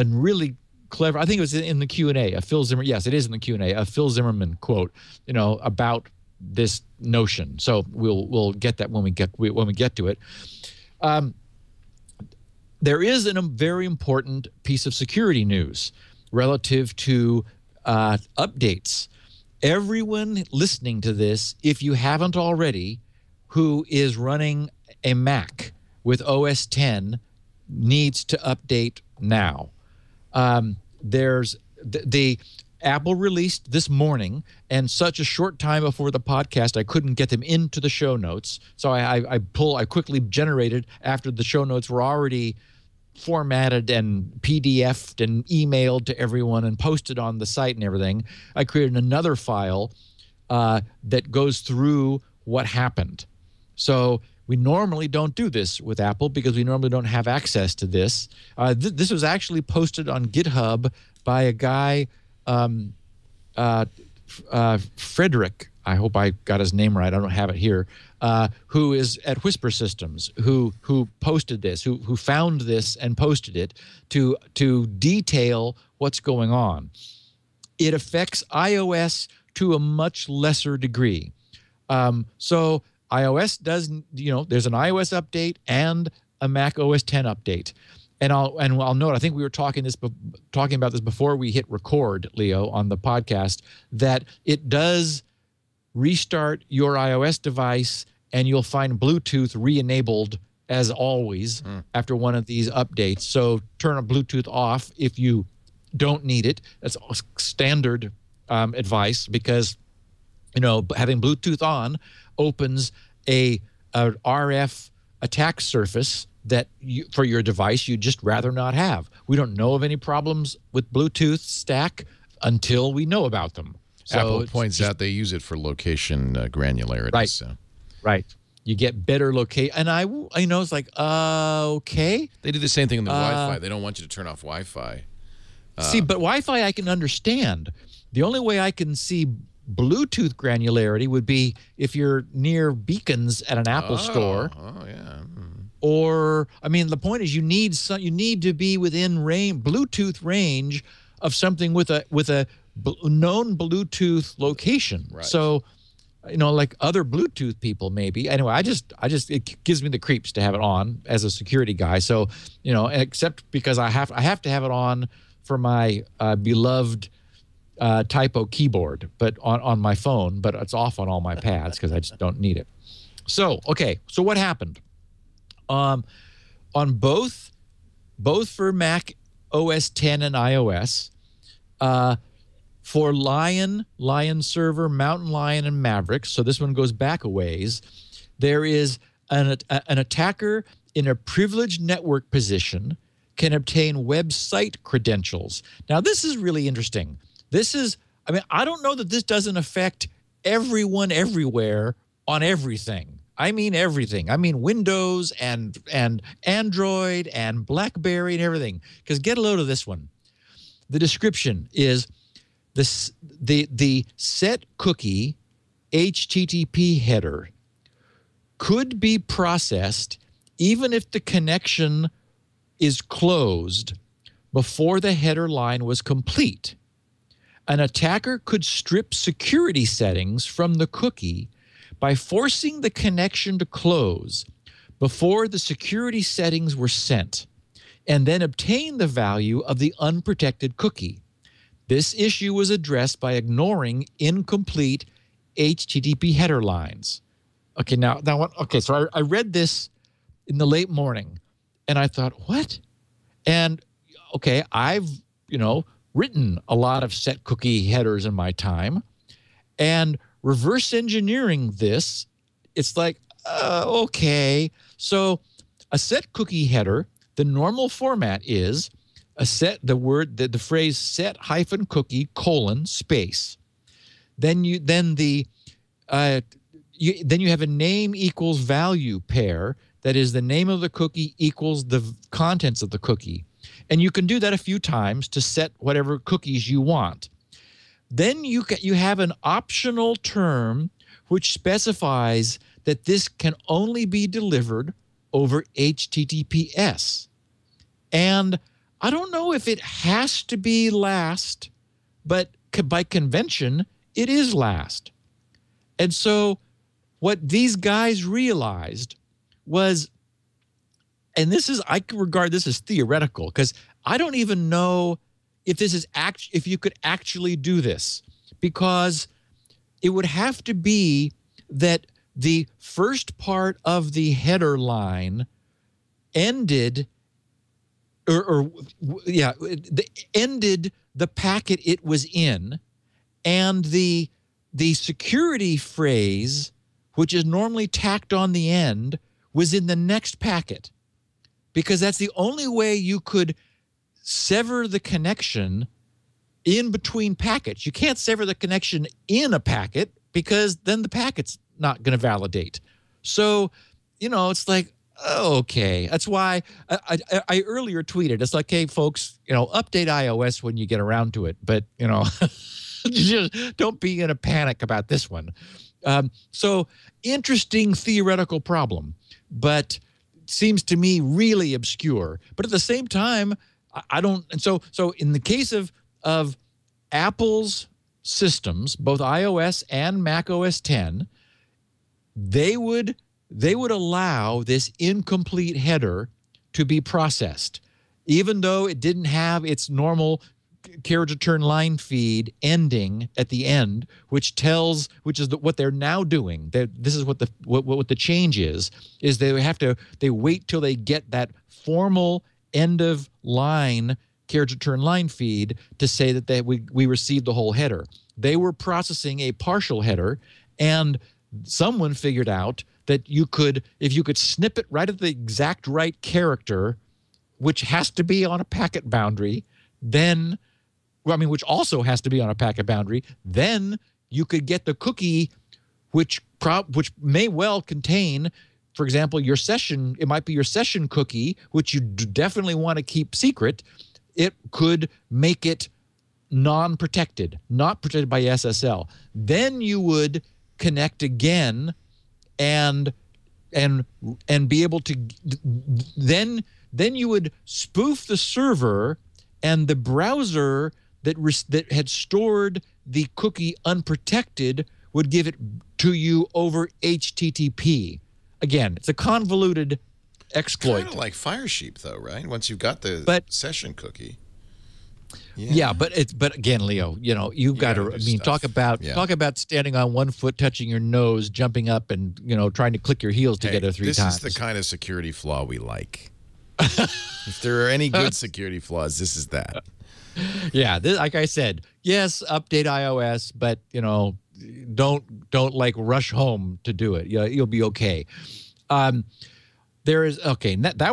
really clever, I think it was in the Q&A, a Phil Zimmerman, yes, it is in the Q&A, a Phil Zimmerman quote, you know, about this notion. So we'll get that when we get to it. There is a very important piece of security news relative to updates. Everyone listening to this, if you haven't already, who is running a Mac with OS X needs to update now. There's the Apple released this morning, and such a short time before the podcast, I couldn't get them into the show notes. So I quickly generated, after the show notes were already formatted and PDF'd and emailed to everyone and posted on the site and everything. I created another file that goes through what happened. So we normally don't do this with Apple because we normally don't have access to this. This was actually posted on GitHub by a guy, Frederick, I hope I got his name right, I don't have it here, who is at Whisper Systems, who posted this, who found this and posted it to detail what's going on. It affects iOS to a much lesser degree. So iOS does, you know, there's an iOS update and a Mac OS X update. And I'll note, I think we were talking about this before we hit record, Leo, on the podcast, that it does restart your iOS device and you'll find Bluetooth re-enabled as always after one of these updates. So turn a Bluetooth off if you don't need it. That's standard advice, because, you know, having Bluetooth on opens a RF attack surface that for your device you'd just rather not have. We don't know of any problems with Bluetooth stack until we know about them. So Apple points out they use it for location granularity. Right. So. Right. You get better location. And I know it's like, okay. They do the same thing in the Wi-Fi. They don't want you to turn off Wi-Fi. See, but Wi-Fi I can understand. The only way I can see Bluetooth granularity would be if you're near beacons at an Apple store. Oh, yeah. Or, I mean, the point is you need to be within Bluetooth range of something with a known Bluetooth location. Right. So, you know, like other Bluetooth people maybe. Anyway, it gives me the creeps to have it on as a security guy. So, you know, except because I have to have it on for my beloved typo keyboard, but on my phone, but it's off on all my pads because I just don't need it. So, okay. So what happened? On both for Mac OS X and iOS, for Lion Server, Mountain Lion, and Maverick, so this one goes back a ways, there is an attacker in a privileged network position can obtain website credentials. Now, this is really interesting. I don't know that this doesn't affect everyone everywhere on everything. I mean everything. I mean Windows and Android and BlackBerry and everything. Because get a load of this one. The description is the set cookie HTTP header could be processed even if the connection is closed before the header line was complete. An attacker could strip security settings from the cookie by forcing the connection to close before the security settings were sent, and then obtain the value of the unprotected cookie. This issue was addressed by ignoring incomplete HTTP header lines. Okay, now what? Okay, so I read this in the late morning, and I thought, what? And okay, I've written a lot of set cookie headers in my time. And reverse engineering this, it's like, okay. So a set cookie header, the normal format is the phrase set hyphen cookie colon space. Then you have a name equals value pair. That is, the name of the cookie equals the contents of the cookie. And you can do that a few times to set whatever cookies you want. Then you have an optional term which specifies that this can only be delivered over HTTPS. And I don't know if it has to be last, but by convention, it is last. And so what these guys realized was, and I regard this as theoretical, because I don't even know if if you could actually do this, because it would have to be that the first part of the header line ended ended the packet it was in, and the security phrase, which is normally tacked on the end, was in the next packet, because that's the only way you could sever the connection in between packets. You can't sever the connection in a packet, because then the packet's not going to validate. So, it's like, okay. That's why I earlier tweeted, it's like, hey, folks, update iOS when you get around to it. But, just don't be in a panic about this one. So interesting theoretical problem, but seems to me really obscure. But at the same time, I don't. And so in the case of Apple's systems, both iOS and Mac OS X, they would allow this incomplete header to be processed, even though it didn't have its normal carriage return line feed ending at the end, which is what they're now doing. This is what the change is they wait till they get that formal end of line carriage return line feed to say that we received the whole header. They were processing a partial header, and someone figured out that if you could snip it right at the exact right character, which has to be on a packet boundary, which also has to be on a packet boundary, then you could get the cookie, which may well contain, for example, it might be your session cookie, which you definitely want to keep secret. It could make it non-protected, not protected by SSL. Then you would connect again and be able to, then you would spoof the server, and the browser that had stored the cookie unprotected would give it to you over HTTP. Again, it's a convoluted exploit. Kind of like Firesheep, though, right? Once you've got the session cookie. Yeah, but again, Leo, you've got to. I mean, talk about standing on one foot, touching your nose, jumping up, and trying to click your heels together three times. This is the kind of security flaw we like. If there are any good security flaws, this is that. Yeah, like I said, yes, update iOS, but don't like rush home to do it. You'll be okay. That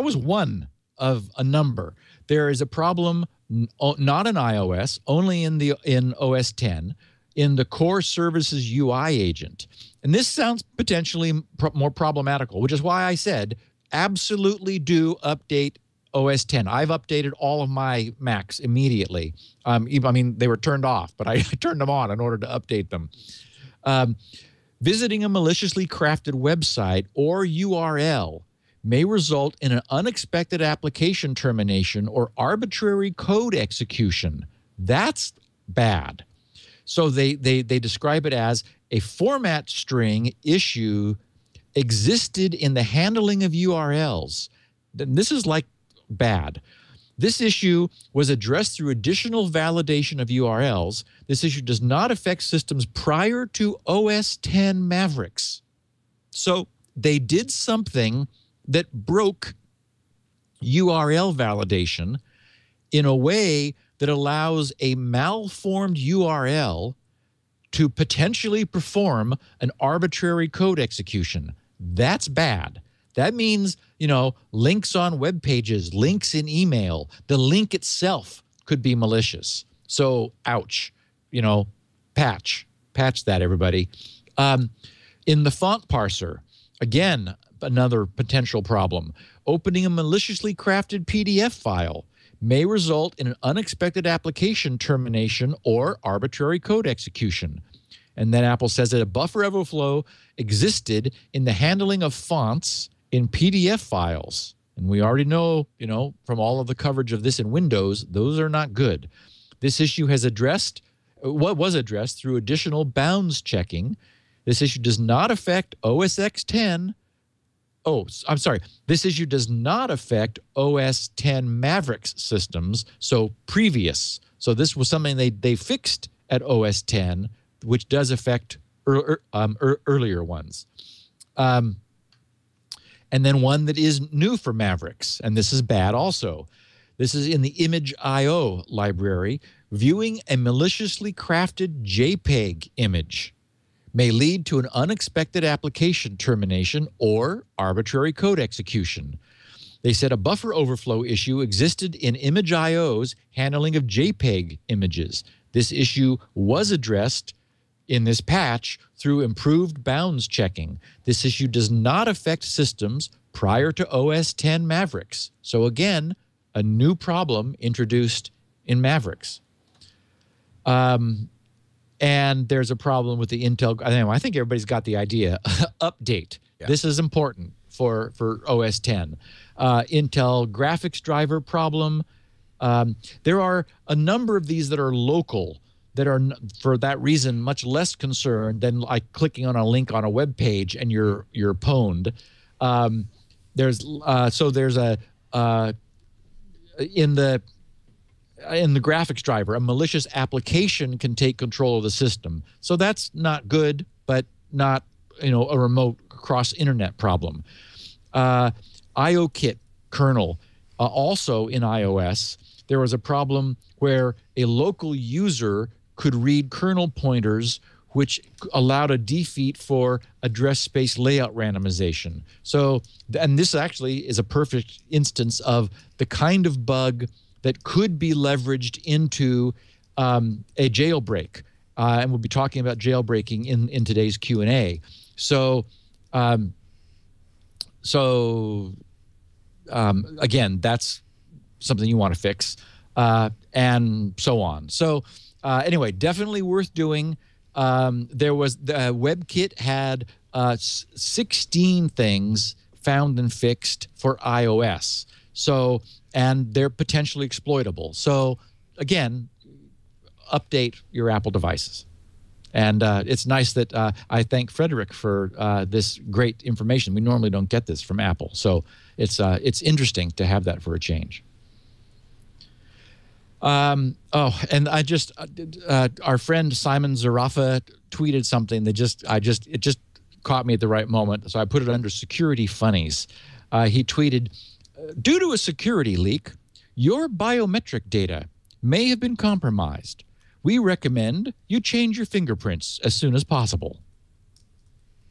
was one of a number. There is a problem not in iOS, only in OS X, in the core services UI agent. And this sounds potentially more problematical, which is why I said absolutely do update OS X. I've updated all of my Macs immediately. They were turned off, but I turned them on in order to update them. Visiting a maliciously crafted website or URL may result in an unexpected application termination or arbitrary code execution. That's bad. So they describe it as a format string issue existed in the handling of URLs. This is like bad. This issue was addressed through additional validation of URLs. This issue does not affect systems prior to OS X Mavericks. So they did something that broke URL validation in a way that allows a malformed URL to potentially perform an arbitrary code execution. That's bad. That means, you know, links on web pages, links in email, the link itself could be malicious. So, ouch, you know, patch that, everybody. In the font parser, again, another potential problem. Opening a maliciously crafted PDF file may result in an unexpected application termination or arbitrary code execution. And then Apple says that a buffer overflow existed in the handling of fonts in PDF files. And we already know, you know, from all of the coverage of this in Windows, those are not good. This issue was addressed through additional bounds checking. This issue does not affect OS X 10. Oh, I'm sorry. This issue does not affect OS 10 Mavericks systems, so previous. So this was something they fixed at OS 10, which does affect earlier ones. And then one that is new for Mavericks, and this is bad also. This is in the image.io library. Viewing a maliciously crafted JPEG image may lead to an unexpected application termination or arbitrary code execution. They said a buffer overflow issue existed in image.io's handling of JPEG images. This issue was addressed in this patch through improved bounds checking. This issue does not affect systems prior to OS X Mavericks. So again, a new problem introduced in Mavericks. And there's a problem with the Intel. I think everybody's got the idea. Update. Yeah. This is important for OS X. Intel graphics driver problem. There are a number of these that are local that are, for that reason, much less concerned than like clicking on a link on a web page and you're pwned. In the graphics driver, a malicious application can take control of the system. So that's not good, but not, you know, a remote cross-internet problem. IOKit kernel, also in iOS, there was a problem where a local user could read kernel pointers which allowed a defeat for address space layout randomization. So, and this actually is a perfect instance of the kind of bug that could be leveraged into a jailbreak. And we'll be talking about jailbreaking in today's Q&A. So, again, that's something you want to fix, and so on. So anyway, definitely worth doing. There was WebKit had 16 things found and fixed for iOS. So, and they're potentially exploitable. So again, update your Apple devices. And it's nice that I thank Frederick for this great information. We normally don't get this from Apple. So it's interesting to have that for a change. And I just our friend Simon Zarafa tweeted something that it just caught me at the right moment. So I put it under security funnies. He tweeted, "Due to a security leak, your biometric data may have been compromised. We recommend you change your fingerprints as soon as possible."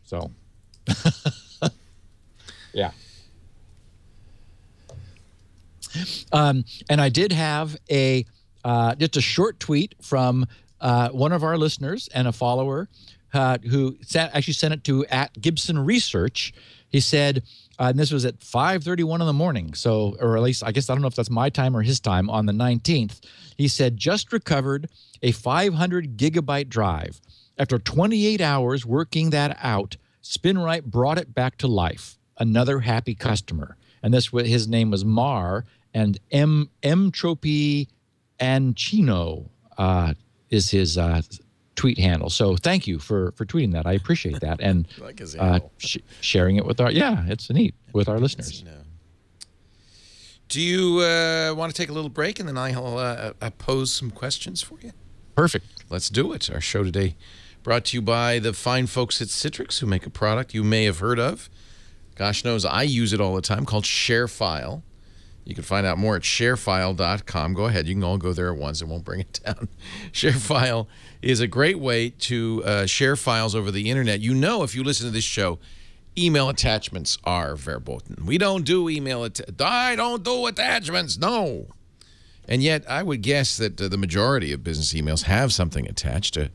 So, yeah. And I did have just a short tweet from one of our listeners and a follower who actually sent it to @GibsonResearch. He said, and this was at 5:31 in the morning, so, or at least I guess I don't know if that's my time or his time, on the 19th. He said, "Just recovered a 500 gigabyte drive. After 28 hours working that out, SpinRite brought it back to life. Another happy customer." And his name was Mar, and Mtropy Ancino is his tweet handle. So thank you for tweeting that. I appreciate that, and like his sharing it with our it's neat with our listeners. Do you want to take a little break, and then I'll pose some questions for you? Perfect. Let's do it. Our show today brought to you by the fine folks at Citrix, who make a product you may have heard of. Gosh knows I use it all the time, called ShareFile. You can find out more at sharefile.com. Go ahead. You can all go there at once. It won't bring it down. ShareFile is a great way to share files over the internet. You know, if you listen to this show, email attachments are verboten. We don't do I don't do attachments. No. And yet, I would guess that the majority of business emails have something attached to,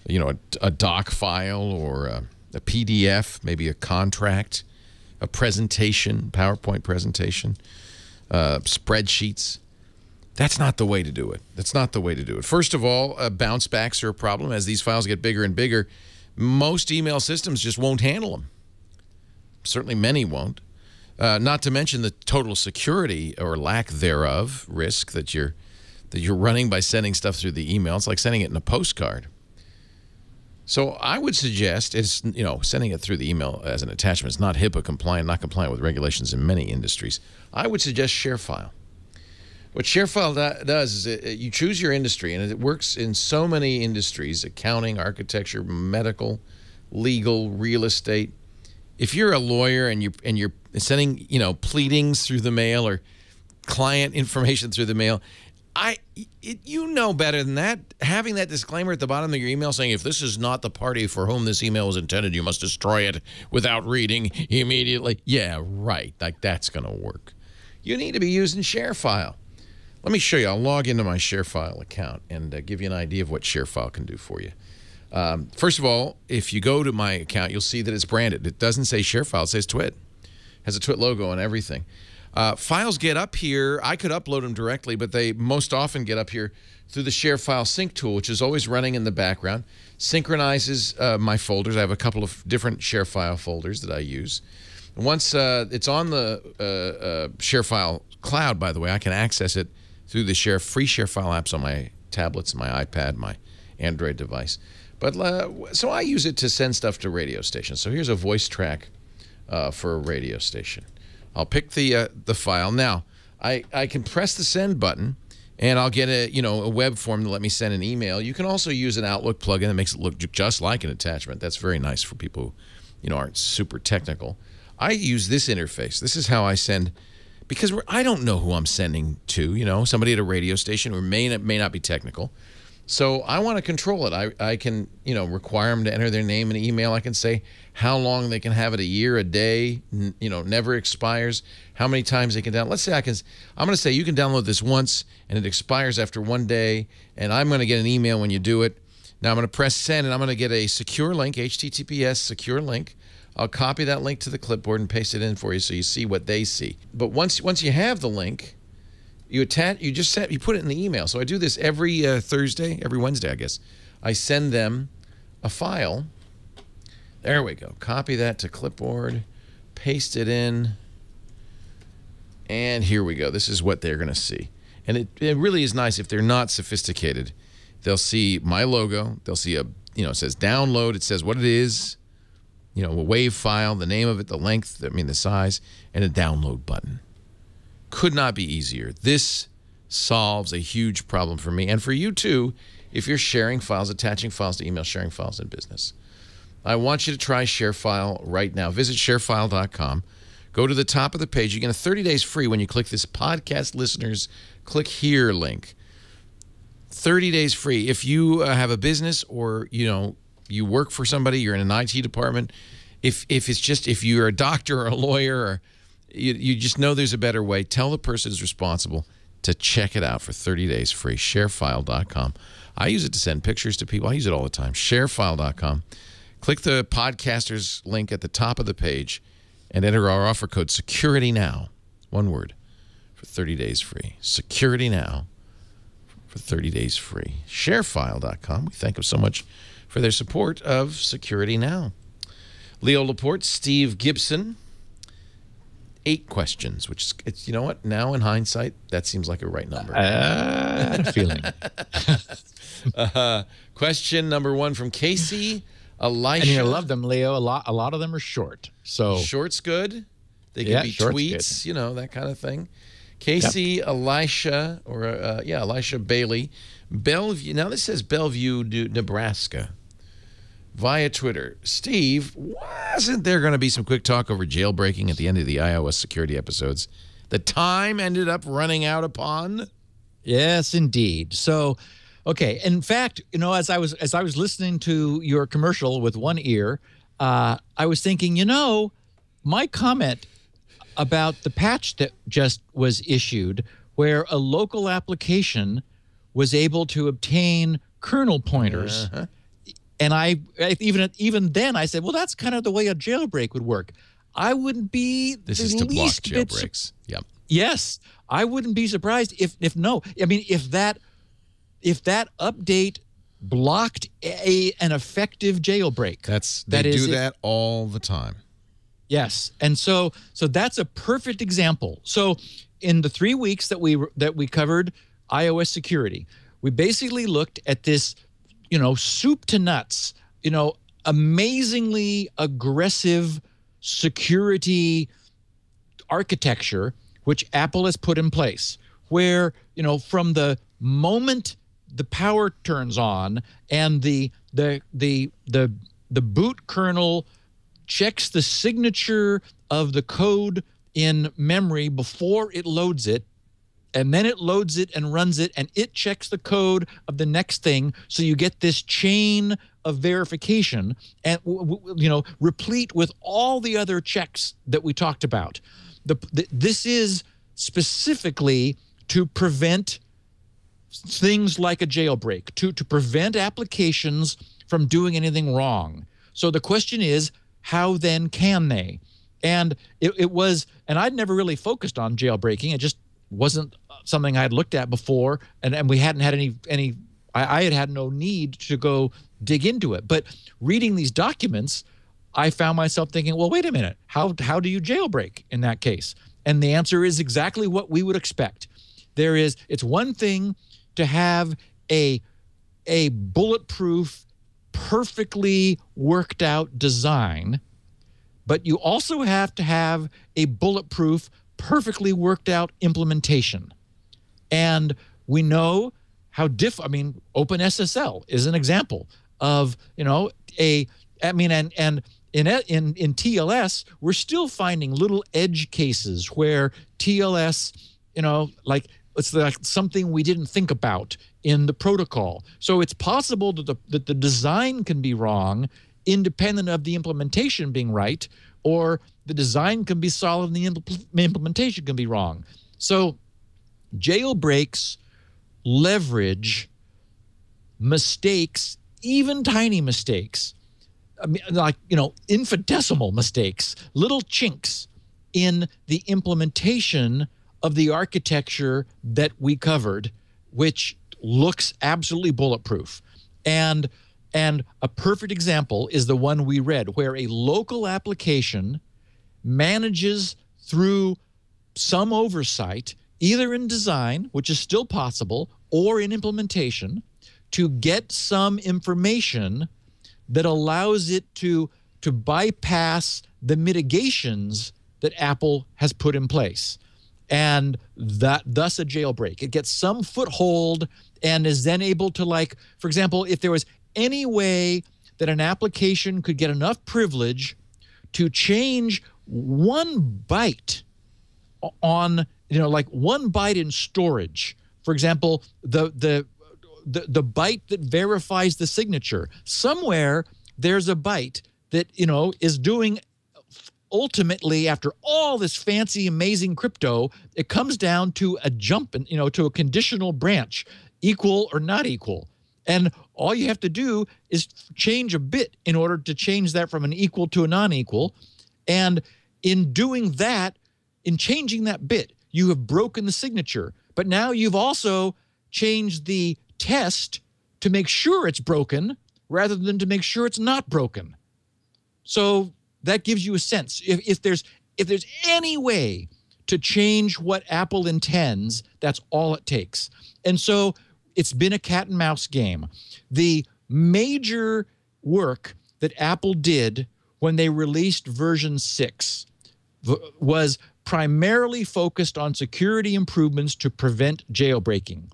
you know, a doc file or a PDF, maybe a contract, a presentation, PowerPoint presentation, spreadsheets. That's not the way to do it. That's not the way to do it. First of all, bounce backs are a problem. As these files get bigger and bigger, most email systems just won't handle them. Certainly many won't. Not to mention the total security or lack thereof risk that you're running by sending stuff through the email. It's like sending it in a postcard. So I would suggest sending it through the email as an attachment is not HIPAA compliant, not compliant with regulations in many industries. I would suggest ShareFile. What ShareFile does is you choose your industry, and it works in so many industries: accounting, architecture, medical, legal, real estate. If you're a lawyer and you're sending pleadings through the mail or client information through the mail, you know better than that. Having that disclaimer at the bottom of your email saying, if this is not the party for whom this email was intended, you must destroy it without reading immediately. Yeah, right. Like, that's going to work. You need to be using ShareFile. Let me show you. I'll log into my ShareFile account and give you an idea of what ShareFile can do for you. First of all, if you go to my account, you'll see that it's branded. It doesn't say ShareFile. It says Twit. It has a Twit logo and everything. Files get up here. I could upload them directly, but they most often get up here through the ShareFile sync tool, which is always running in the background. Synchronizes my folders. I have a couple of different ShareFile folders that I use. Once it's on the ShareFile cloud, by the way, I can access it through the free ShareFile apps on my tablets, my iPad, my Android device. But so I use it to send stuff to radio stations. So here's a voice track for a radio station. I'll pick the file. Now, I can press the send button, and I'll get a web form to let me send an email. You can also use an Outlook plugin that makes it look just like an attachment. That's very nice for people who aren't super technical. I use this interface. This is how I send, because I don't know who I'm sending to. Somebody at a radio station who may not be technical. So I want to control it. I can, require them to enter their name and email. I can say how long they can have it, a year, a day, never expires, how many times they can download. Let's say I'm going to say you can download this once and it expires after 1 day, and I'm going to get an email when you do it. Now I'm going to press send, and I'm going to get a secure link, HTTPS secure link. I'll copy that link to the clipboard and paste it in for you so you see what they see. But once you have the link, you put it in the email. So I do this every every Wednesday, I guess. I send them a file. There we go. Copy that to clipboard, paste it in, and here we go. This is what they're going to see. And it really is nice if they're not sophisticated. They'll see my logo. They'll see it says download. It says what it is, a WAV file, the name of it, the length, the size, and a download button. Could not be easier. This solves a huge problem for me and for you too if you're sharing files, attaching files to email, sharing files in business. I want you to try ShareFile right now. Visit sharefile.com. Go to the top of the page. You get 30 days free when you click this podcast listeners click here link. 30 days free. If you have a business or you work for somebody, you're in an IT department, if you're a doctor or a lawyer, or you just know there's a better way, tell the person who's responsible to check it out for 30 days free. Sharefile.com. I use it to send pictures to people. I use it all the time. Sharefile.com. Click the podcasters link at the top of the page and enter our offer code SECURITYNOW, one word, for 30 days free. SECURITYNOW for 30 days free. Sharefile.com. We thank them so much for their support of Security Now. Leo Laporte, Steve Gibson. 8 questions, which is, you know what? Now in hindsight, that seems like a right number. I had a feeling. Question number 1 from Casey Elisha. And I love them, Leo. A lot of them are short. So short's good. They can be tweets, that kind of thing. Casey Elisha, or Elisha Bailey, Bellevue. Now this says Bellevue, Nebraska. Via Twitter. Steve, wasn't there going to be some quick talk over jailbreaking at the end of the iOS security episodes? the time ended up running out upon? Yes, indeed. So, okay. In fact, as I was listening to your commercial with one ear, I was thinking, my comment about the patch that just was issued, where a local application was able to obtain kernel pointers. And I even then I said, well, that's kind of the way a jailbreak would work. I wouldn't be This is to block jailbreaks. Yep. Yes, I wouldn't be surprised if that update blocked an effective jailbreak. They do that all the time. Yes, and so that's a perfect example. So in the 3 weeks that we covered iOS security, we basically looked at this, soup to nuts, amazingly aggressive security architecture which Apple has put in place, where from the moment the power turns on and the boot kernel checks the signature of the code in memory before it loads it, and then it loads it and runs it, and it checks the code of the next thing. So you get this chain of verification, and replete with all the other checks that we talked about. This is specifically to prevent things like a jailbreak, to prevent applications from doing anything wrong. So the question is, how then can they? And it was, and I'd never really focused on jailbreaking. It just wasn't something I had looked at before, and we hadn't had any. I had no need to go dig into it. But reading these documents, I found myself thinking, well, wait a minute, how do you jailbreak in that case? And the answer is exactly what we would expect. It's one thing to have a bulletproof, perfectly worked out design, but you also have to have a bulletproof, perfectly worked out implementation. And we know how OpenSSL is an example of, and in TLS, we're still finding little edge cases where TLS, it's like something we didn't think about in the protocol. So it's possible that the design can be wrong, independent of the implementation being right, or the design can be solid and the implementation can be wrong. So jailbreaks leverage mistakes, even tiny mistakes, infinitesimal mistakes, little chinks in the implementation of the architecture that we covered, which looks absolutely bulletproof. And a perfect example is the one we read, where a local application manages through some oversight, either in design, which is still possible, or in implementation, to get some information that allows it to bypass the mitigations that Apple has put in place. And thus a jailbreak. It gets some foothold and is then able to, for example, if there was any way that an application could get enough privilege to change 1 byte on, one byte in storage. For example, the byte that verifies the signature. Somewhere there's a byte that, is doing, ultimately, after all this fancy, amazing crypto, it comes down to a jump, to a conditional branch, equal or not equal. And all you have to do is change a bit in order to change that from an equal to a non-equal. And in doing that, in changing that bit, you have broken the signature. But now you've also changed the test to make sure it's broken rather than to make sure it's not broken. So that gives you a sense. If there's any way to change what Apple intends, that's all it takes. And so it's been a cat and mouse game. The major work that Apple did when they released version 6 was primarily focused on security improvements to prevent jailbreaking.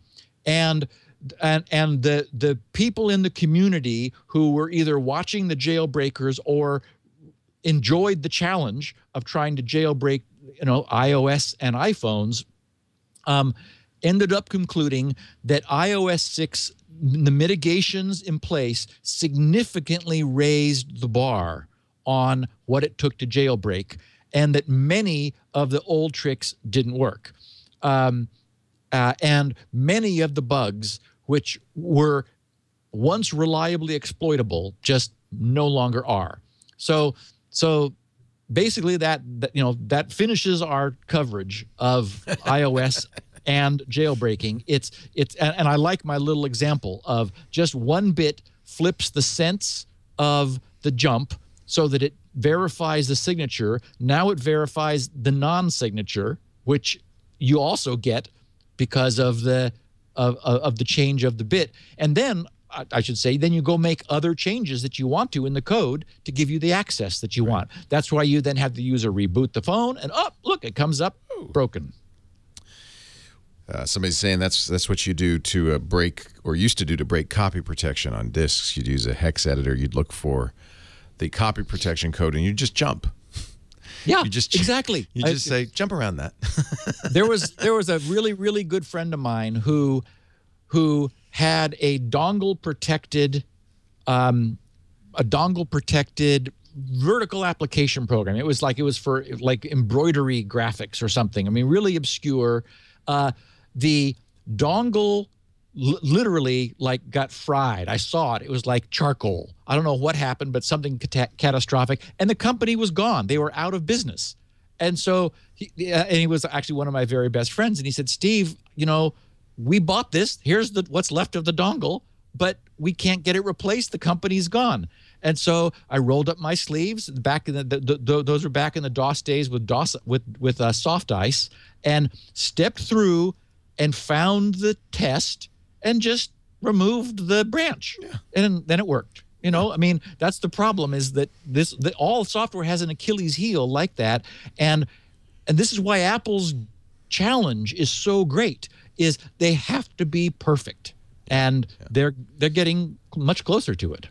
And the people in the community who were either watching the jailbreakers or enjoyed the challenge of trying to jailbreak iOS and iPhones, ended up concluding that iOS 6, the mitigations in place significantly raised the bar on what it took to jailbreak, and that many of the old tricks didn't work. And many of the bugs, which were once reliably exploitable, just no longer are. So basically that finishes our coverage of iOS and jailbreaking. And I like my little example of just one bit flips the sense of the jump so that it verifies the signature. Now it verifies the non-signature, which you also get because of the change of the bit. And then I should say, then you go make other changes that you want to in the code to give you the access that you want. That's why you then have the user reboot the phone, and look, it comes up broken. Somebody's saying that's what you do to break, or used to do to break copy protection on disks. You'd use a hex editor. You'd look for the copy protection code, and you just jump. Yeah, exactly. You just say, jump around that. There was a really, really good friend of mine who had a dongle protected vertical application program. It was for embroidery graphics or something. I mean, really obscure. The dongle literally got fried. I saw it. It was like charcoal. I don't know what happened, but something catastrophic. And the company was gone. They were out of business. And so he was actually one of my very best friends. And he said, Steve, we bought this. Here's what's left of the dongle, but we can't get it replaced. The company's gone. And so I rolled up my sleeves. Back in those were back in the DOS days with soft ice, and stepped through and found the test and just removed the branch. Yeah. And then it worked. I mean, that's the problem, is that all software has an Achilles heel like that. And this is why Apple's challenge is so great, is they have to be perfect. And they're getting much closer to it.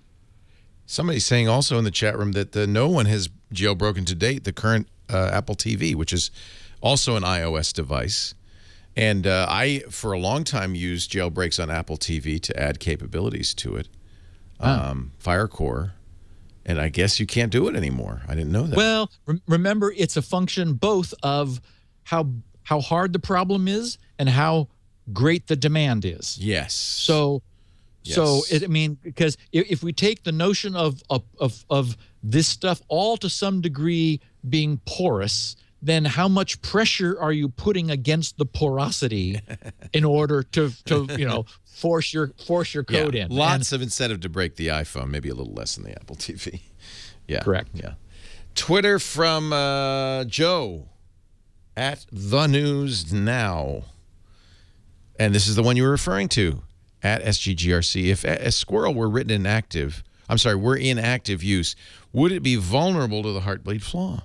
Somebody's saying also in the chat room that no one has jailbroken to date the current Apple TV, which is also an iOS device. And I, for a long time, used jailbreaks on Apple TV to add capabilities to it. Firecore. And I guess you can't do it anymore. I didn't know that. Well, remember, it's a function both of how hard the problem is and how great the demand is. Yes. So because if we take the notion of this stuff all to some degree being porous, then how much pressure are you putting against the porosity in order to force your code in? Lots of incentive to break the iPhone, maybe a little less than the Apple TV. Yeah. Correct. Yeah. Twitter from Joe at The News Now. And this is the one you were referring to, at SGGRC. If a squirrel were written in active use, would it be vulnerable to the Heartbleed flaw?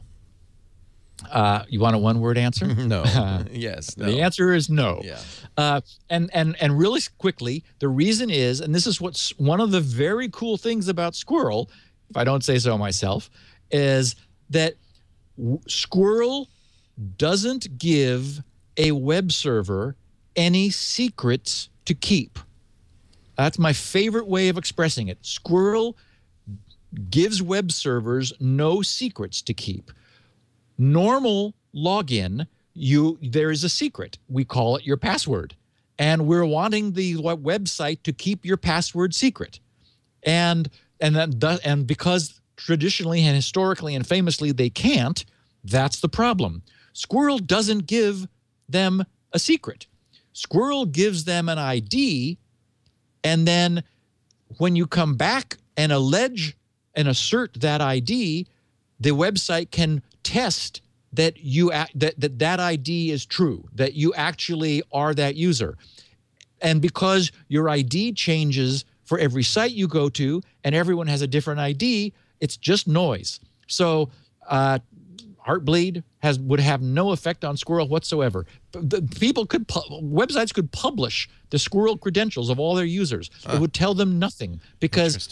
You want a one-word answer? No. Yes. No. The answer is no. Yeah. And really quickly, the reason is, and this is what's one of the very cool things about Squirrel, if I don't say so myself, is that Squirrel doesn't give a web server any secrets to keep. That's my favorite way of expressing it. Squirrel gives web servers no secrets to keep. Normal login, there is a secret. We call it your password. And we're wanting the website to keep your password secret. And because traditionally and historically and famously they can't, that's the problem. Squirrel doesn't give them a secret. Squirrel gives them an ID, and then when you come back and allege and assert that ID, the website can test that that ID is true, that you actually are that user. And because your ID changes for every site you go to and everyone has a different ID, it's just noise. So Heartbleed would have no effect on Squirrel whatsoever. Websites could publish the Squirrel credentials of all their users. It would tell them nothing because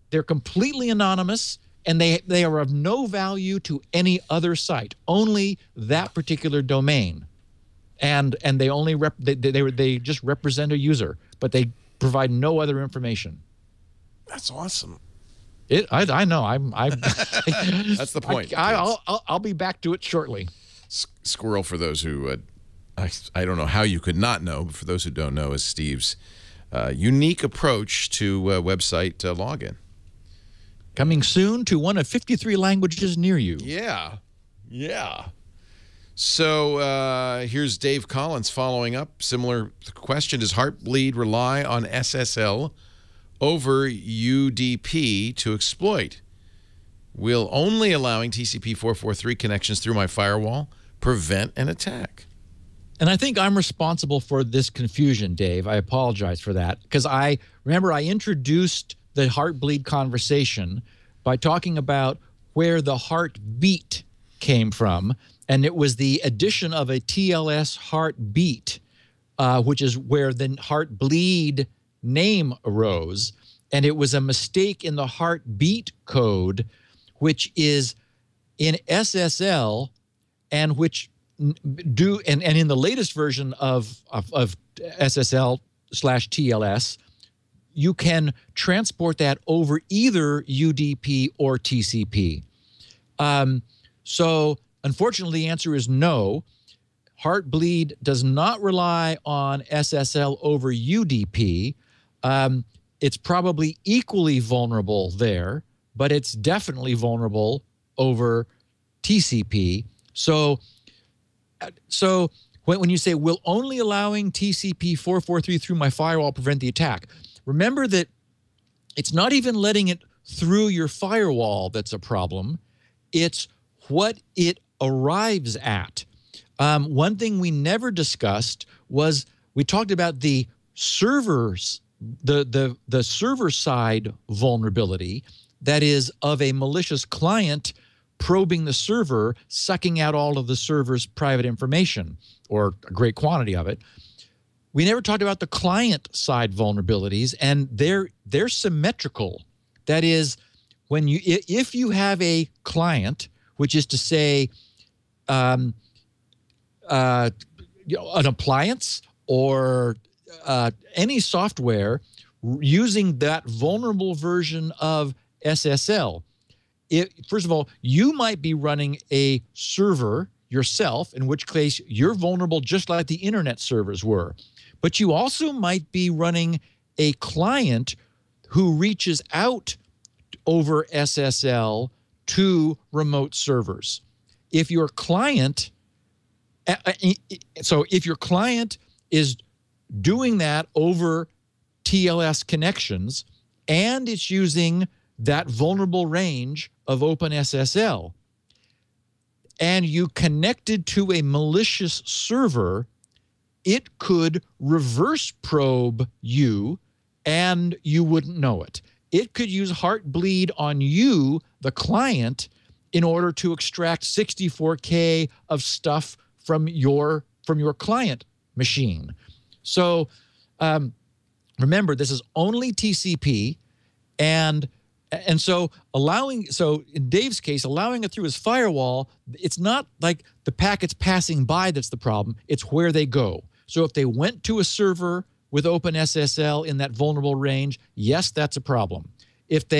they're completely anonymous, and they are of no value to any other site, only that particular domain. And they only they just represent a user, but they provide no other information. That's awesome. I know. That's the point. I'll be back to it shortly. Squirrel, for those who I don't know how you could not know, but for those who don't know, is Steve's unique approach to website login. Coming soon to one of 53 languages near you. Yeah. So here's Dave Collins following up. Similar question. Does Heartbleed rely on SSL over UDP to exploit? Will only allowing TCP 443 connections through my firewall prevent an attack? And I think I'm responsible for this confusion, Dave. I apologize for that, because I introduced the Heartbleed conversation by talking about where the heartbeat came from, and it was the addition of a TLS heartbeat, which is where the Heartbleed name arose, and it was a mistake in the heartbeat code, which is in SSL, and which and in the latest version of SSL/TLS, you can transport that over either UDP or TCP. So unfortunately, the answer is no. Heartbleed does not rely on SSL over UDP. It's probably equally vulnerable there, but it's definitely vulnerable over TCP. So when you say, will only allowing TCP 443 through my firewall prevent the attack, remember that it's not even letting it through your firewall that's a problem. It's what it arrives at. One thing we never discussed was we talked about the servers, the server side vulnerability that is of a malicious client probing the server, sucking out all of the server's private information, or a great quantity of it. We never talked about the client side vulnerabilities, and they're symmetrical. That is, if you have a client, which is to say an appliance or any software using that vulnerable version of SSL, first of all, you might be running a server yourself, in which case you're vulnerable just like the internet servers were. But you also might be running a client who reaches out over SSL to remote servers. If your client, if your client is doing that over TLS connections and it's using that vulnerable range of OpenSSL, and you connected to a malicious server, it could reverse probe you and you wouldn't know it. It could use Heartbleed on you, the client, in order to extract 64K of stuff from your client machine. So remember, this is only TCP, and so in Dave's case, allowing it through his firewall, it's not like the packets passing by that's the problem, it's where they go. So if they went to a server with OpenSSL in that vulnerable range, yes, that's a problem. If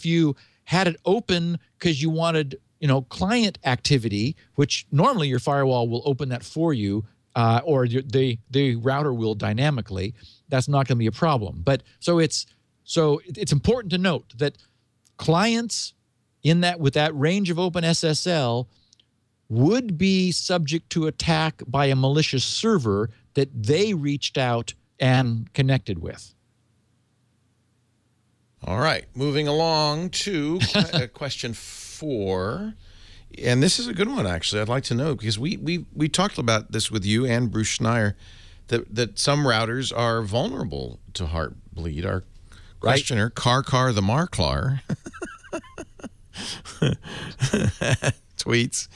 you had it open because you wanted, client activity, which normally your firewall will open that for you, or the router will dynamically, that's not going to be a problem. But so it's important to note that clients with that range of OpenSSL would be subject to attack by a malicious server that they reached out and connected with. All right, moving along to question 4. And this is a good one, actually. I'd like to know, because we talked about this with you and Bruce Schneier, that some routers are vulnerable to Heartbleed. Our questioner, Car the Marklar, tweets,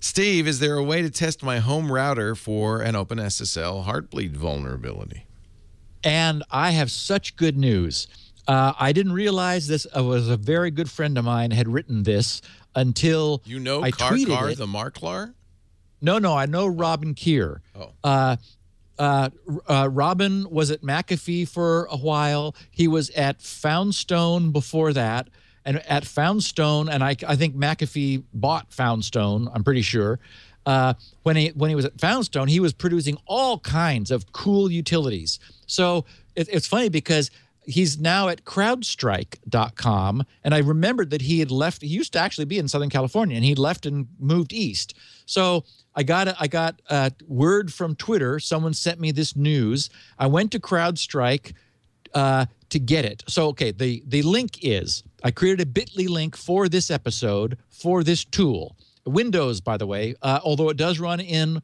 Steve, is there a way to test my home router for an OpenSSL Heartbleed vulnerability? And I have such good news. I didn't realize this was a very good friend of mine had written this until You know I tweeted Car it. the Marklar? No, I know Robin Keir. Robin was at McAfee for a while. He was at Foundstone before that. And at Foundstone, and I think McAfee bought Foundstone, I'm pretty sure. When he was at Foundstone, he was producing all kinds of cool utilities. So it's funny because he's now at crowdstrike.com, and I remembered that he had left. He used to actually be in Southern California, and he left and moved east. So I got word from Twitter. Someone sent me this news. I went to CrowdStrike to get it. So, okay, the link is, I created a bit.ly link for this episode for this tool. Windows, by the way, although it does run in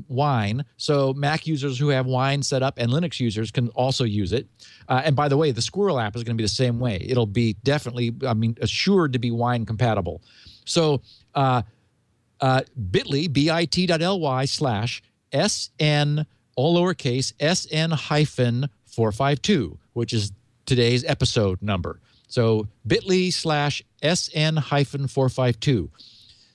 Wine, so Mac users who have Wine set up and Linux users can also use it. And by the way, the Squirrel app is going to be the same way. It'll be definitely, assured to be Wine compatible. So bit.ly, bit.ly/SN, all lowercase, SN-452, which is today's episode number. So bit.ly/SN-452.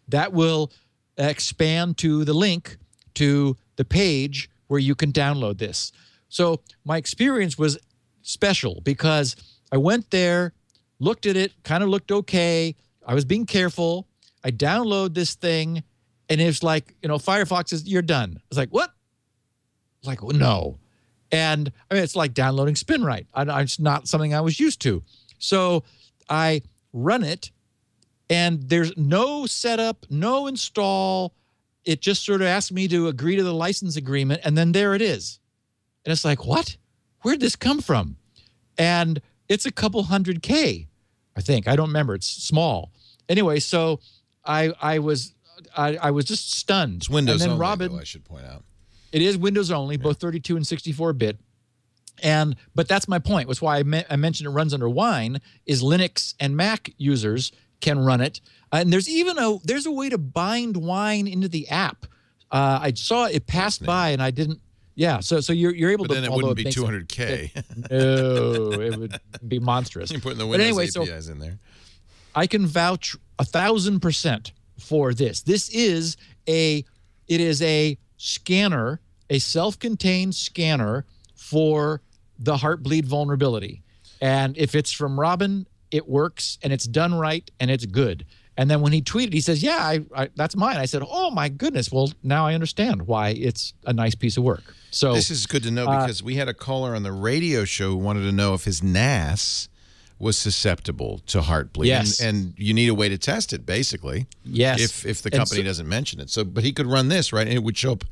That will expand to the link to the page where you can download this. So my experience was special because I went there, looked at it, kind of looked okay. I was being careful. I download this thing, and it's like, Firefox is, you're done. It's like, what? Like, no. And it's like downloading SpinRite. It's not something I was used to. So I run it, and there's no setup, no install. It just sort of asked me to agree to the license agreement, and then there it is. And it's like, what? Where'd this come from? And it's a couple $100K, I think. I don't remember. It's small. Anyway, so I was just stunned. It's Windows and then only, Robin, though, I should point out. It is Windows only, both 32 and 64-bit. But that's my point. That's why I mentioned it runs under Wine, is Linux and Mac users can run it. And there's even a way to bind Wine into the app. I saw it passed by, and I didn't. Yeah, so you're able to. But then it wouldn't be 200K. No, it would be monstrous. You're putting the Windows APIs in there. I can vouch 1,000% for this. It is a scanner, a self-contained scanner for the Heartbleed vulnerability. And if it's from Robin, it works, and it's done right, and it's good. And then when he tweeted, he says, yeah, that's mine. I said, oh, my goodness. Well, now I understand why it's a nice piece of work. So this is good to know because we had a caller on the radio show who wanted to know if his NAS was susceptible to Heartbleed. Yes. And you need a way to test it, basically. Yes. If the company doesn't mention it. So, but he could run this, right? And it would show up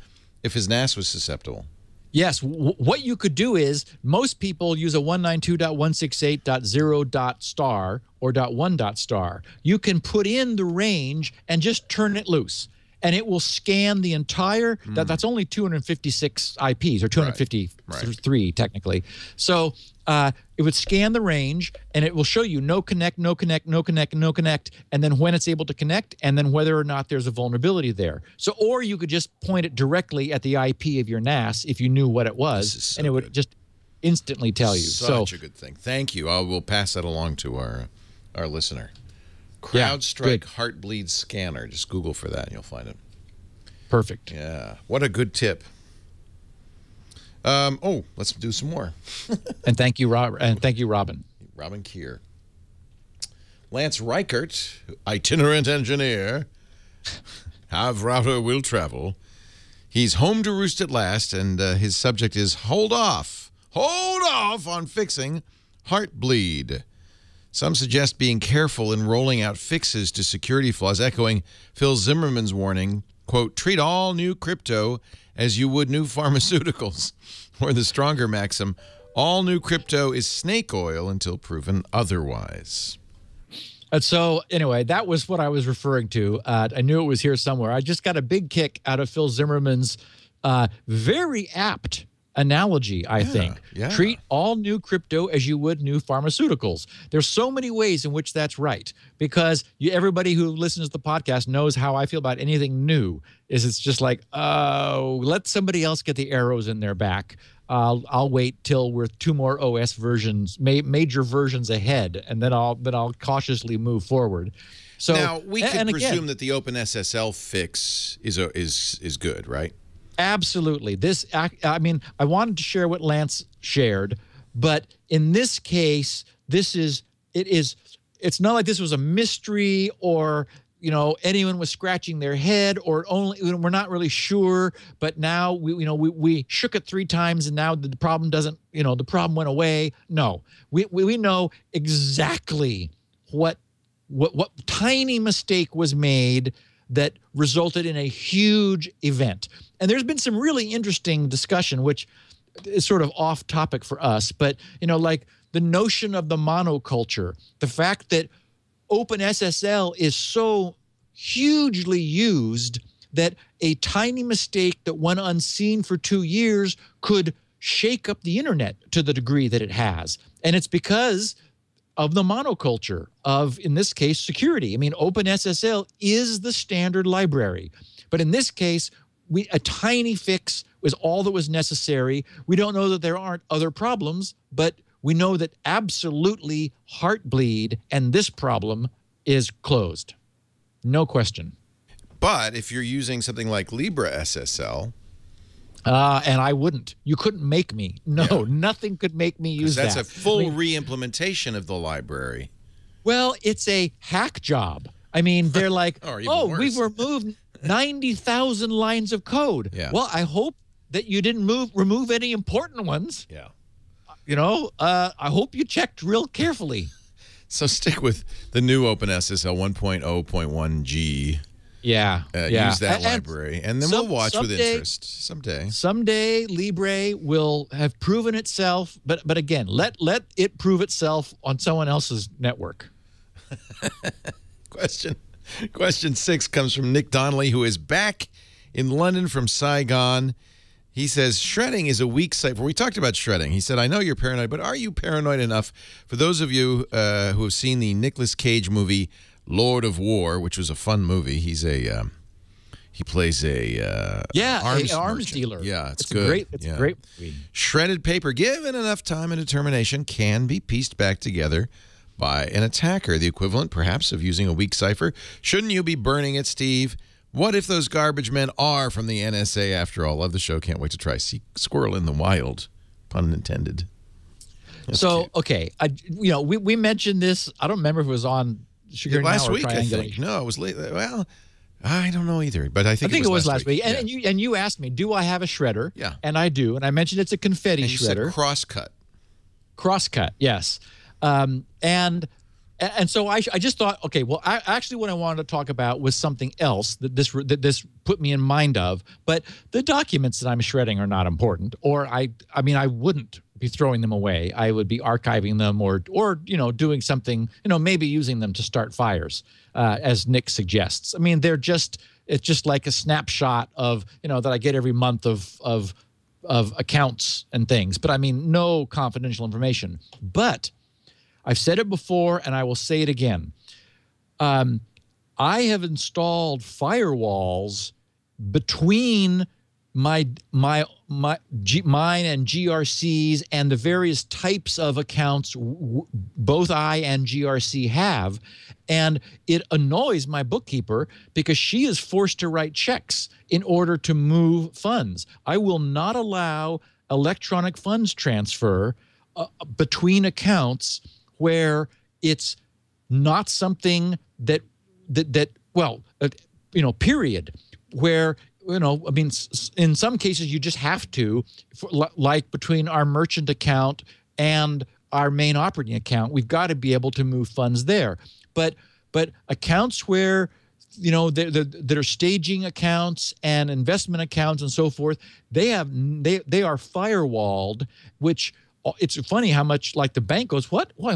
if his NAS was susceptible. Yes. What you could do is most people use a 192.168.0.* or .1.*. You can put in the range and just turn it loose, and it will scan the entire. That's only 256 IPs, or 253 technically. So it would scan the range, and it will show you no connect, no connect, no connect, no connect, and then when it's able to connect, and then whether or not there's a vulnerability there. So, or you could just point it directly at the IP of your NAS if you knew what it was, and it would just instantly tell you. Such a good thing. Thank you. We'll pass that along to our listener. CrowdStrike Heartbleed Scanner. Just Google for that, and you'll find it. Perfect. Yeah. What a good tip. Let's do some more. And thank you, Robin. Robin Keir. Lance Reichert, itinerant engineer. Have router will travel. He's home to roost at last, and his subject is hold off on fixing Heartbleed. Some suggest being careful in rolling out fixes to security flaws, echoing Phil Zimmerman's warning, quote, treat all new crypto as you would new pharmaceuticals. Or the stronger maxim, all new crypto is snake oil until proven otherwise. And so, anyway, that was what I was referring to. I knew it was here somewhere. I just got a big kick out of Phil Zimmerman's very apt analogy, I think. Yeah. Treat all new crypto as you would new pharmaceuticals. There's so many ways in which that's right, because everybody who listens to the podcast knows how I feel about anything new. It's just like, oh, let somebody else get the arrows in their back. I'll wait till we're 2 more OS versions, major versions ahead, and then I'll cautiously move forward. So now we can presume again, that the OpenSSL fix is good, right? Absolutely. I mean, I wanted to share what Lance shared, but in this case, it's not like this was a mystery or, anyone was scratching their head or only, we're not really sure, but now we shook it 3 times and now the problem doesn't, the problem went away. No, we know exactly what tiny mistake was made that resulted in a huge event. And there's been some really interesting discussion, which is sort of off topic for us, but, like the notion of the monoculture, the fact that OpenSSL is so hugely used that a tiny mistake that went unseen for 2 years could shake up the internet to the degree that it has. And it's because of the monoculture of, in this case, security. I mean, OpenSSL is the standard library. But in this case, a tiny fix was all that was necessary. We don't know that there aren't other problems, but we know that absolutely Heartbleed and this problem is closed. No question. But if you're using something like LibreSSL, and I wouldn't. You couldn't make me. No, nothing could make me use that. That's a full re-implementation of the library. Well, it's a hack job. I mean, they're like, worse. We've removed 90,000 lines of code. Yeah. Well, I hope that you didn't remove any important ones. Yeah. I hope you checked real carefully. So stick with the new OpenSSL 1.0.1G. Yeah, use that library, and then we'll watch with interest someday. Someday, Libre will have proven itself, but again, let it prove itself on someone else's network. Question 6 comes from Nick Donnelly, who is back in London from Saigon. He says, shredding is a weak cipher. We talked about shredding. He said, I know you're paranoid, but are you paranoid enough? For those of you who have seen the Nicolas Cage movie Lord of War, which was a fun movie. He plays a arms dealer. Yeah, it's good. It's a great movie. Shredded paper, given enough time and determination, can be pieced back together by an attacker. The equivalent, perhaps, of using a weak cipher. Shouldn't you be burning it, Steve? What if those garbage men are from the NSA after all? Love the show. Can't wait to try. See Squirrel in the Wild. Pun intended. That's cute. Okay. We mentioned this. I don't remember if it was on Sugar last Now or week, I think. No, it was late. Well, I don't know either, but I think it was last week. And you asked me, do I have a shredder? Yeah. And I do. And I mentioned it's a confetti and you shredder. Said crosscut. Crosscut, yes. And so I just thought, okay, well, actually what I wanted to talk about was something else that this put me in mind of. But the documents that I'm shredding are not important, or I wouldn't be throwing them away. I would be archiving them or doing something, maybe using them to start fires, as Nick suggests. I mean, it's just like a snapshot of, that I get every month of accounts and things. But I mean, no confidential information. But I've said it before, and I will say it again. I have installed firewalls between mine and GRC's and the various types of accounts both I and GRC have, and it annoys my bookkeeper because she is forced to write checks in order to move funds. I will not allow electronic funds transfer between accounts where it's not something period, where, I mean, in some cases you just have to, like between our merchant account and our main operating account, we've got to be able to move funds there. But accounts where, that are staging accounts and investment accounts and so forth, they are firewalled, which it's funny how much like the bank goes, what? Why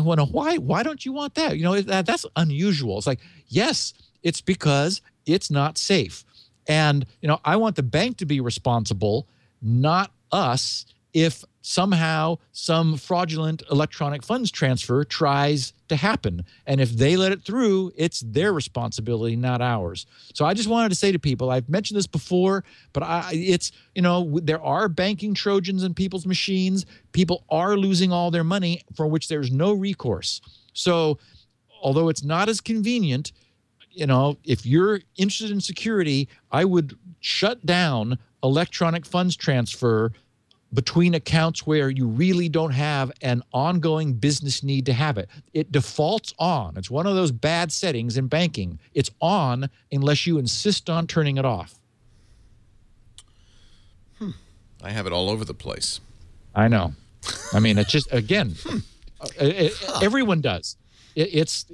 don't you want that? That's unusual. It's like, yes, it's because it's not safe. And, I want the bank to be responsible, not us. if somehow some fraudulent electronic funds transfer tries to happen. And if they let it through, it's their responsibility, not ours. So I just wanted to say to people, I've mentioned this before, but it's, you know, there are banking Trojans in people's machines. People are losing all their money for which there's no recourse. So although it's not as convenient, you know, if you're interested in security, I would shut down electronic funds transfer between accounts where you really don't have an ongoing business need to have it. It defaults on. It's one of those bad settings in banking. It's on unless you insist on turning it off. I have it all over the place. I know. I mean, it's just, again, everyone does.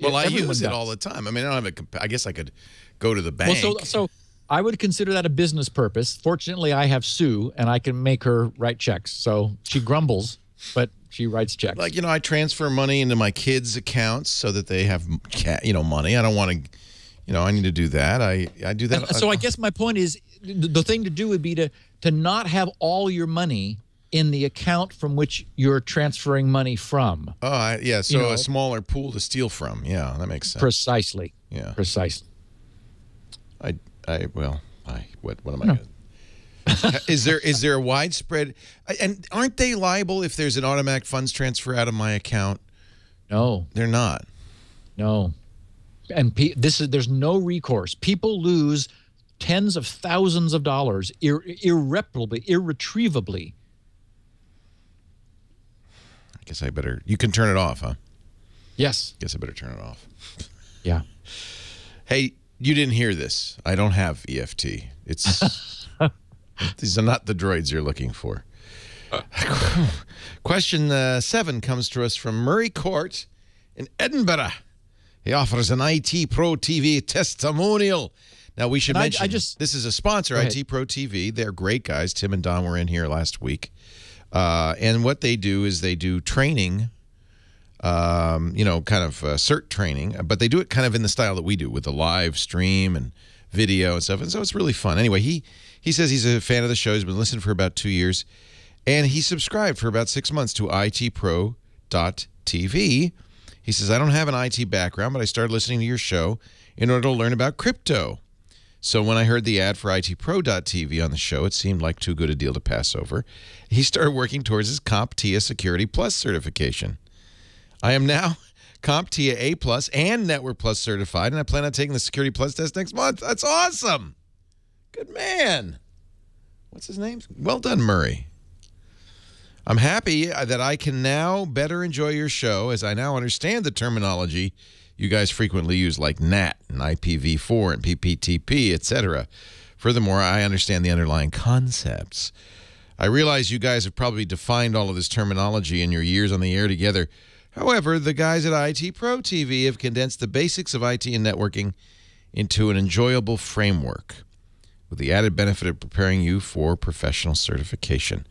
Well, I use it all the time. I mean, I don't have I guess I could go to the bank. Well, so I would consider that a business purpose. Fortunately, I have Sue, and I can make her write checks. So she grumbles, but she writes checks. Like, you know, I transfer money into my kids' accounts so that they have, you know, money. I don't want to, you know, I need to do that. I do that. So I guess my point is the thing to do would be to not have all your money in the account from which you're transferring money from. Oh, yeah. So, you know, a smaller pool to steal from. Yeah, that makes sense. Precisely. Yeah. Precisely. What am I doing? Is there a widespread, and aren't they liable if there's an automatic funds transfer out of my account? No. They're not. No. And there's no recourse. People lose tens of thousands of dollars irretrievably. I guess I better, you can turn it off, huh? Yes. Guess I better turn it off. Yeah. Hey, you didn't hear this. I don't have EFT. It's these are not the droids you're looking for. Question 7 comes to us from Murray Court in Edinburgh. He offers an IT Pro TV testimonial. Now, we should mention, this is a sponsor, IT Pro TV. They're great guys. Tim and Don were in here last week. And what they do is they do training, you know, kind of cert training, but they do it kind of in the style that we do with the live stream and video and stuff. And so it's really fun. Anyway, he says he's a fan of the show. He's been listening for about 2 years. And he subscribed for about 6 months to itpro.tv. He says, I don't have an IT background, but I started listening to your show in order to learn about crypto. So when I heard the ad for itpro.tv on the show, it seemed like too good a deal to pass over. He started working towards his CompTIA Security Plus certification. I am now CompTIA A+ and Network Plus certified, and I plan on taking the Security Plus test next month. That's awesome. Good man. What's his name? Well done, Murray. I'm happy that I can now better enjoy your show as I now understand the terminology you guys frequently use, like NAT and IPv4 and PPTP, etc. Furthermore, I understand the underlying concepts. I realize you guys have probably defined all of this terminology in your years on the air together. However, the guys at IT Pro TV have condensed the basics of IT and networking into an enjoyable framework with the added benefit of preparing you for professional certification.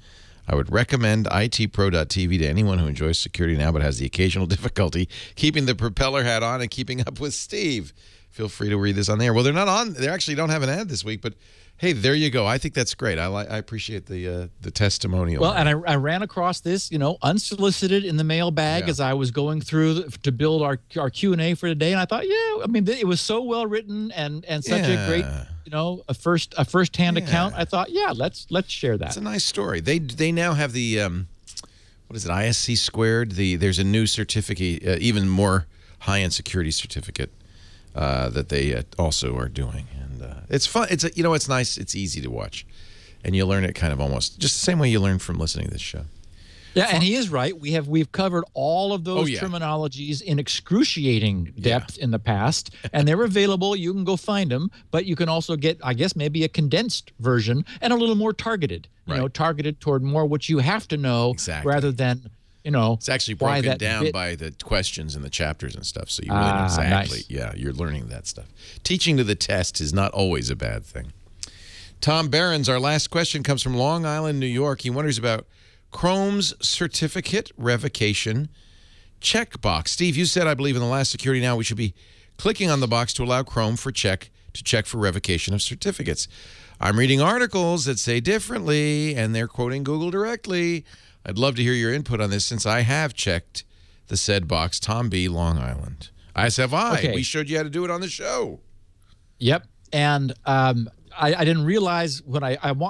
I would recommend itpro.tv to anyone who enjoys security now but has the occasional difficulty keeping the propeller hat on and keeping up with Steve. Feel free to read this on the air. Well, they're not on. They actually don't have an ad this week, but hey, there you go. I think that's great. I appreciate the testimonial. Well, and I ran across this, you know, unsolicited in the mailbag as I was going through to build our Q&A for today, and I thought, yeah, I mean, it was so well written and such a great, you know, a first-hand account. I thought, yeah, let's share that. It's a nice story. They now have the what is it, ISC squared? There's a new certificate, even more high-end security certificate that they also are doing. It's fun. It's it's nice. It's easy to watch, and you learn it kind of almost just the same way you learn from listening to this show. Yeah, and he is right. We've covered all of those terminologies in excruciating depth in the past, and they're available. You can go find them, but you can also get, I guess, maybe a condensed version and a little more targeted. You know, targeted toward more what you have to know, rather than, you know, it's actually broken down by the questions and the chapters and stuff, so you really know exactly. Nice. Yeah, you're learning that stuff. Teaching to the test is not always a bad thing. Tom Barron's, our last question, comes from Long Island, New York. He wonders about Chrome's certificate revocation checkbox. Steve, you said, I believe, in the last Security Now, we should be clicking on the box to allow Chrome for check to check for revocation of certificates. I'm reading articles that say differently, and they're quoting Google directly. I'd love to hear your input on this since I have checked the said box, Tom B., Long Island. As have I. Okay. We showed you how to do it on the show. Yep. And I didn't realize when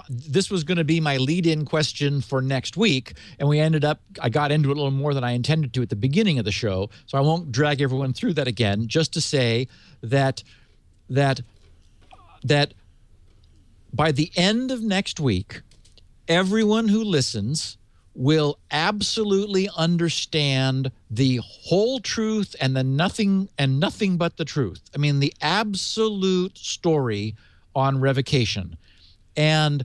this was going to be my lead-in question for next week, and I got into it a little more than I intended to at the beginning of the show, so I won't drag everyone through that again, just to say that by the end of next week, everyone who listens will absolutely understand the whole truth and nothing but the truth. I mean, the absolute story on revocation. And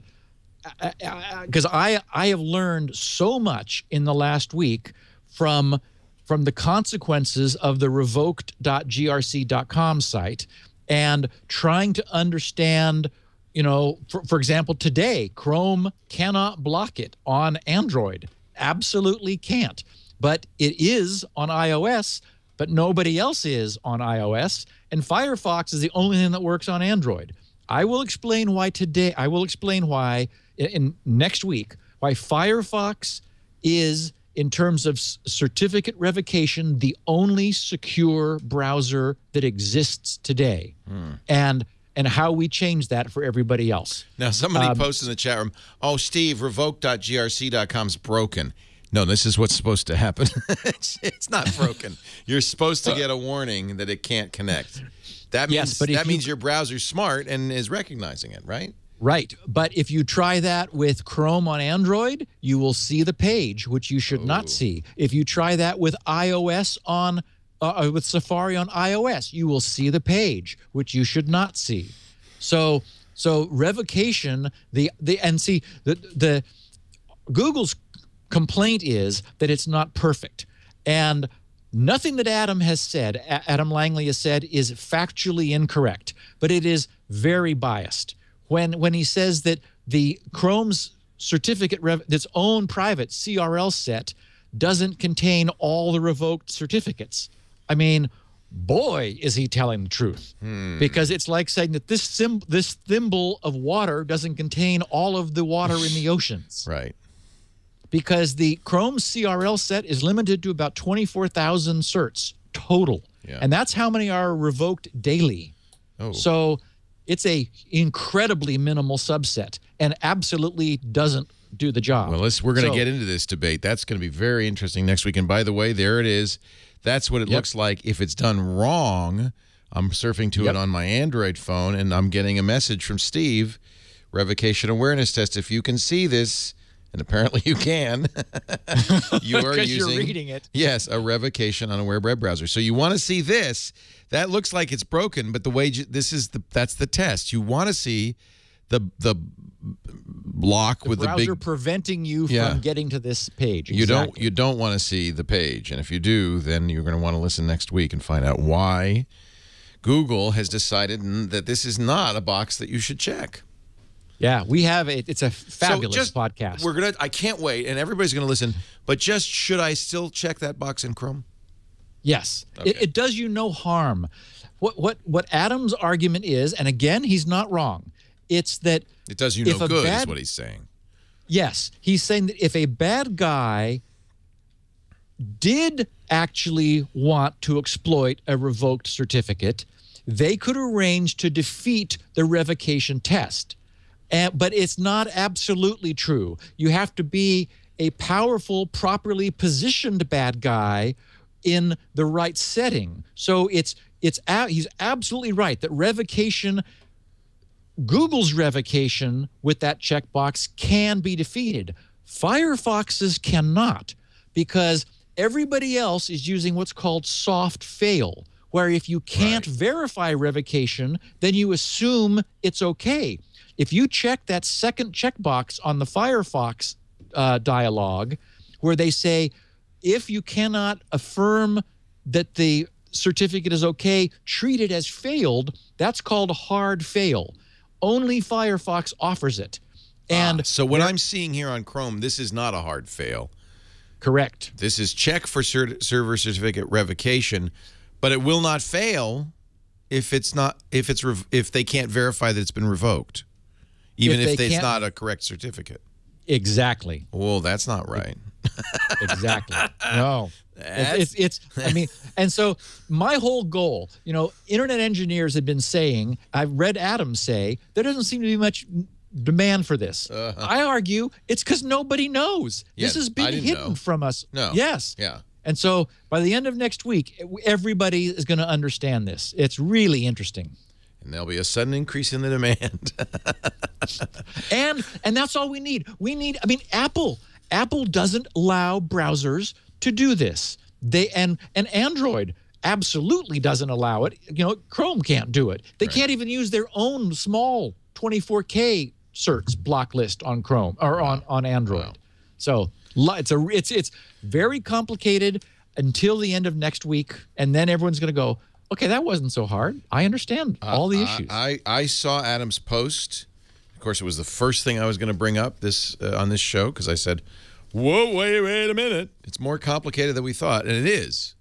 because I have learned so much in the last week from the consequences of the revoked.grc.com site and trying to understand, you know, for example, today, Chrome cannot block it on Android. Absolutely can't. But it is on iOS, but nobody else is on iOS. And Firefox is the only thing that works on Android. I will explain why today. I will explain why in next week, why Firefox is, in terms of certificate revocation, the only secure browser that exists today. And how we change that for everybody else. Now, somebody posted in the chat room, oh, Steve, revoke.grc.com is broken. No, this is what's supposed to happen. It's not broken. You're supposed to get a warning that it can't connect. That means your browser's smart and is recognizing it, right? Right. But if you try that with Chrome on Android, you will see the page, which you should not see. If you try that with iOS with Safari on iOS, you will see the page, which you should not see. So revocation, the Google's complaint is that it's not perfect. And nothing that Adam Langley has said is factually incorrect, but it is very biased. When he says that the Chrome's certificate, its own private CRL set, doesn't contain all the revoked certificates. I mean, boy, is he telling the truth. Because it's like saying that this thimble of water doesn't contain all of the water in the oceans. Right. Because the Chrome CRL set is limited to about 24,000 certs total. Yeah. And that's how many are revoked daily. So it's a incredibly minimal subset and absolutely doesn't do the job. Well, we're going to get into this debate. That's going to be very interesting next week. And by the way, there it is. That's what it looks like if it's done wrong. I'm surfing to it on my Android phone, and I'm getting a message from Steve, revocation awareness test. If you can see this, and apparently you can, you are using, you're reading it. Yes, a revocation unaware web browser. So you want to see this. That looks like it's broken, but the way that's the test. You want to see the block with the browser big preventing you from getting to this page. You don't want to see the page, and if you do, then you're going to want to listen next week and find out why Google has decided that this is not a box that you should check. Yeah, we have it. It's a fabulous podcast. I can't wait, and everybody's going to listen. But should I still check that box in Chrome? Yes, okay. It does you no harm. What Adam's argument is, and again, he's not wrong. It's that it does you no good, is what he's saying. Yes, he's saying that if a bad guy did actually want to exploit a revoked certificate, they could arrange to defeat the revocation test. But it's not absolutely true. You have to be a powerful, properly positioned bad guy in the right setting. So he's absolutely right that revocation, Google's revocation with that checkbox can be defeated. Firefox's cannot, because everybody else is using what's called soft fail, where if you can't verify revocation, then you assume it's okay. If you check that second checkbox on the Firefox dialog, where they say, if you cannot affirm that the certificate is okay, treat it as failed, that's called a hard fail. Only Firefox offers it. And so what I'm seeing here on Chrome, this is not a hard fail. Correct. This is check for server certificate revocation, but it will not fail if they can't verify that it's been revoked, even if it's not a correct certificate. Exactly. Well, that's not right. Exactly. No. It's I mean, and so my whole goal, internet engineers have been saying, I've read Adam say, there doesn't seem to be much demand for this. I argue it's because nobody knows. Yeah, this has been hidden from us. No. Yes. Yeah. And so by the end of next week, everybody is going to understand this. It's really interesting. And there'll be a sudden increase in the demand. and that's all we need. Apple doesn't allow browsers to do this. And Android absolutely doesn't allow it. Chrome can't do it. They can't even use their own small 24K certs block list on Chrome or on Android. Wow. So it's very complicated until the end of next week, and then everyone's going to go, okay, that wasn't so hard. I understand all the issues. I saw Adam's post. Of course, it was the first thing I was going to bring up on this show because I said, whoa, wait a minute. It's more complicated than we thought, and it is.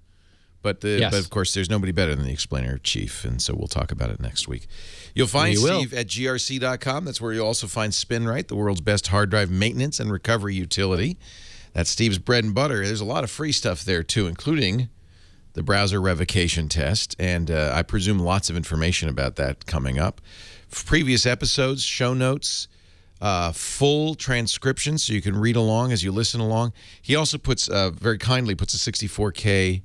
But of course, there's nobody better than the explainer chief, and so we'll talk about it next week. You'll find Steve at grc.com. That's where you'll also find SpinRite, the world's best hard drive maintenance and recovery utility. That's Steve's bread and butter. There's a lot of free stuff there, too, including the browser revocation test, and I presume lots of information about that coming up. Previous episodes, show notes, full transcription so you can read along as you listen along. He also very kindly puts a 16K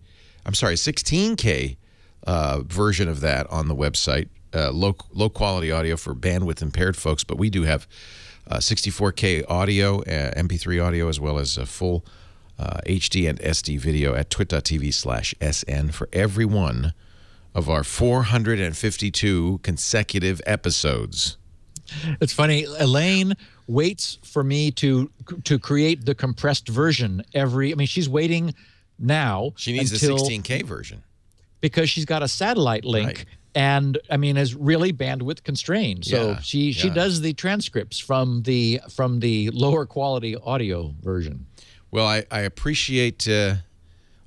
version of that on the website. Low quality audio for bandwidth impaired folks, but we do have 64K audio, MP3 audio, as well as full HD and SD video at twit.tv/SN for every one of our 452 consecutive episodes. It's funny. Elaine waits for me to create the compressed version she's waiting now. She needs the 16K version. Because she's got a satellite link. Right. And is really bandwidth constrained. So she does the transcripts from the lower quality audio version. Well, I appreciate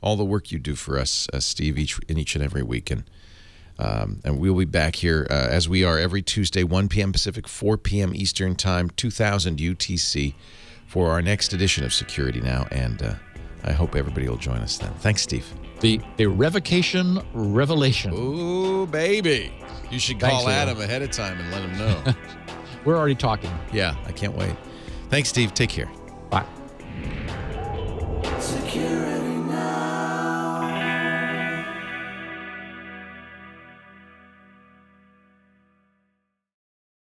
all the work you do for us, Steve, each and every week. And we'll be back here as we are every Tuesday, 1 p.m. Pacific, 4 p.m. Eastern Time, 2000 UTC for our next edition of Security Now. And I hope everybody will join us then. Thanks, Steve. The revocation revelation. Ooh, baby. You should call Adam ahead of time and let him know. We're already talking. Yeah, I can't wait. Thanks, Steve. Take care. Bye. Security.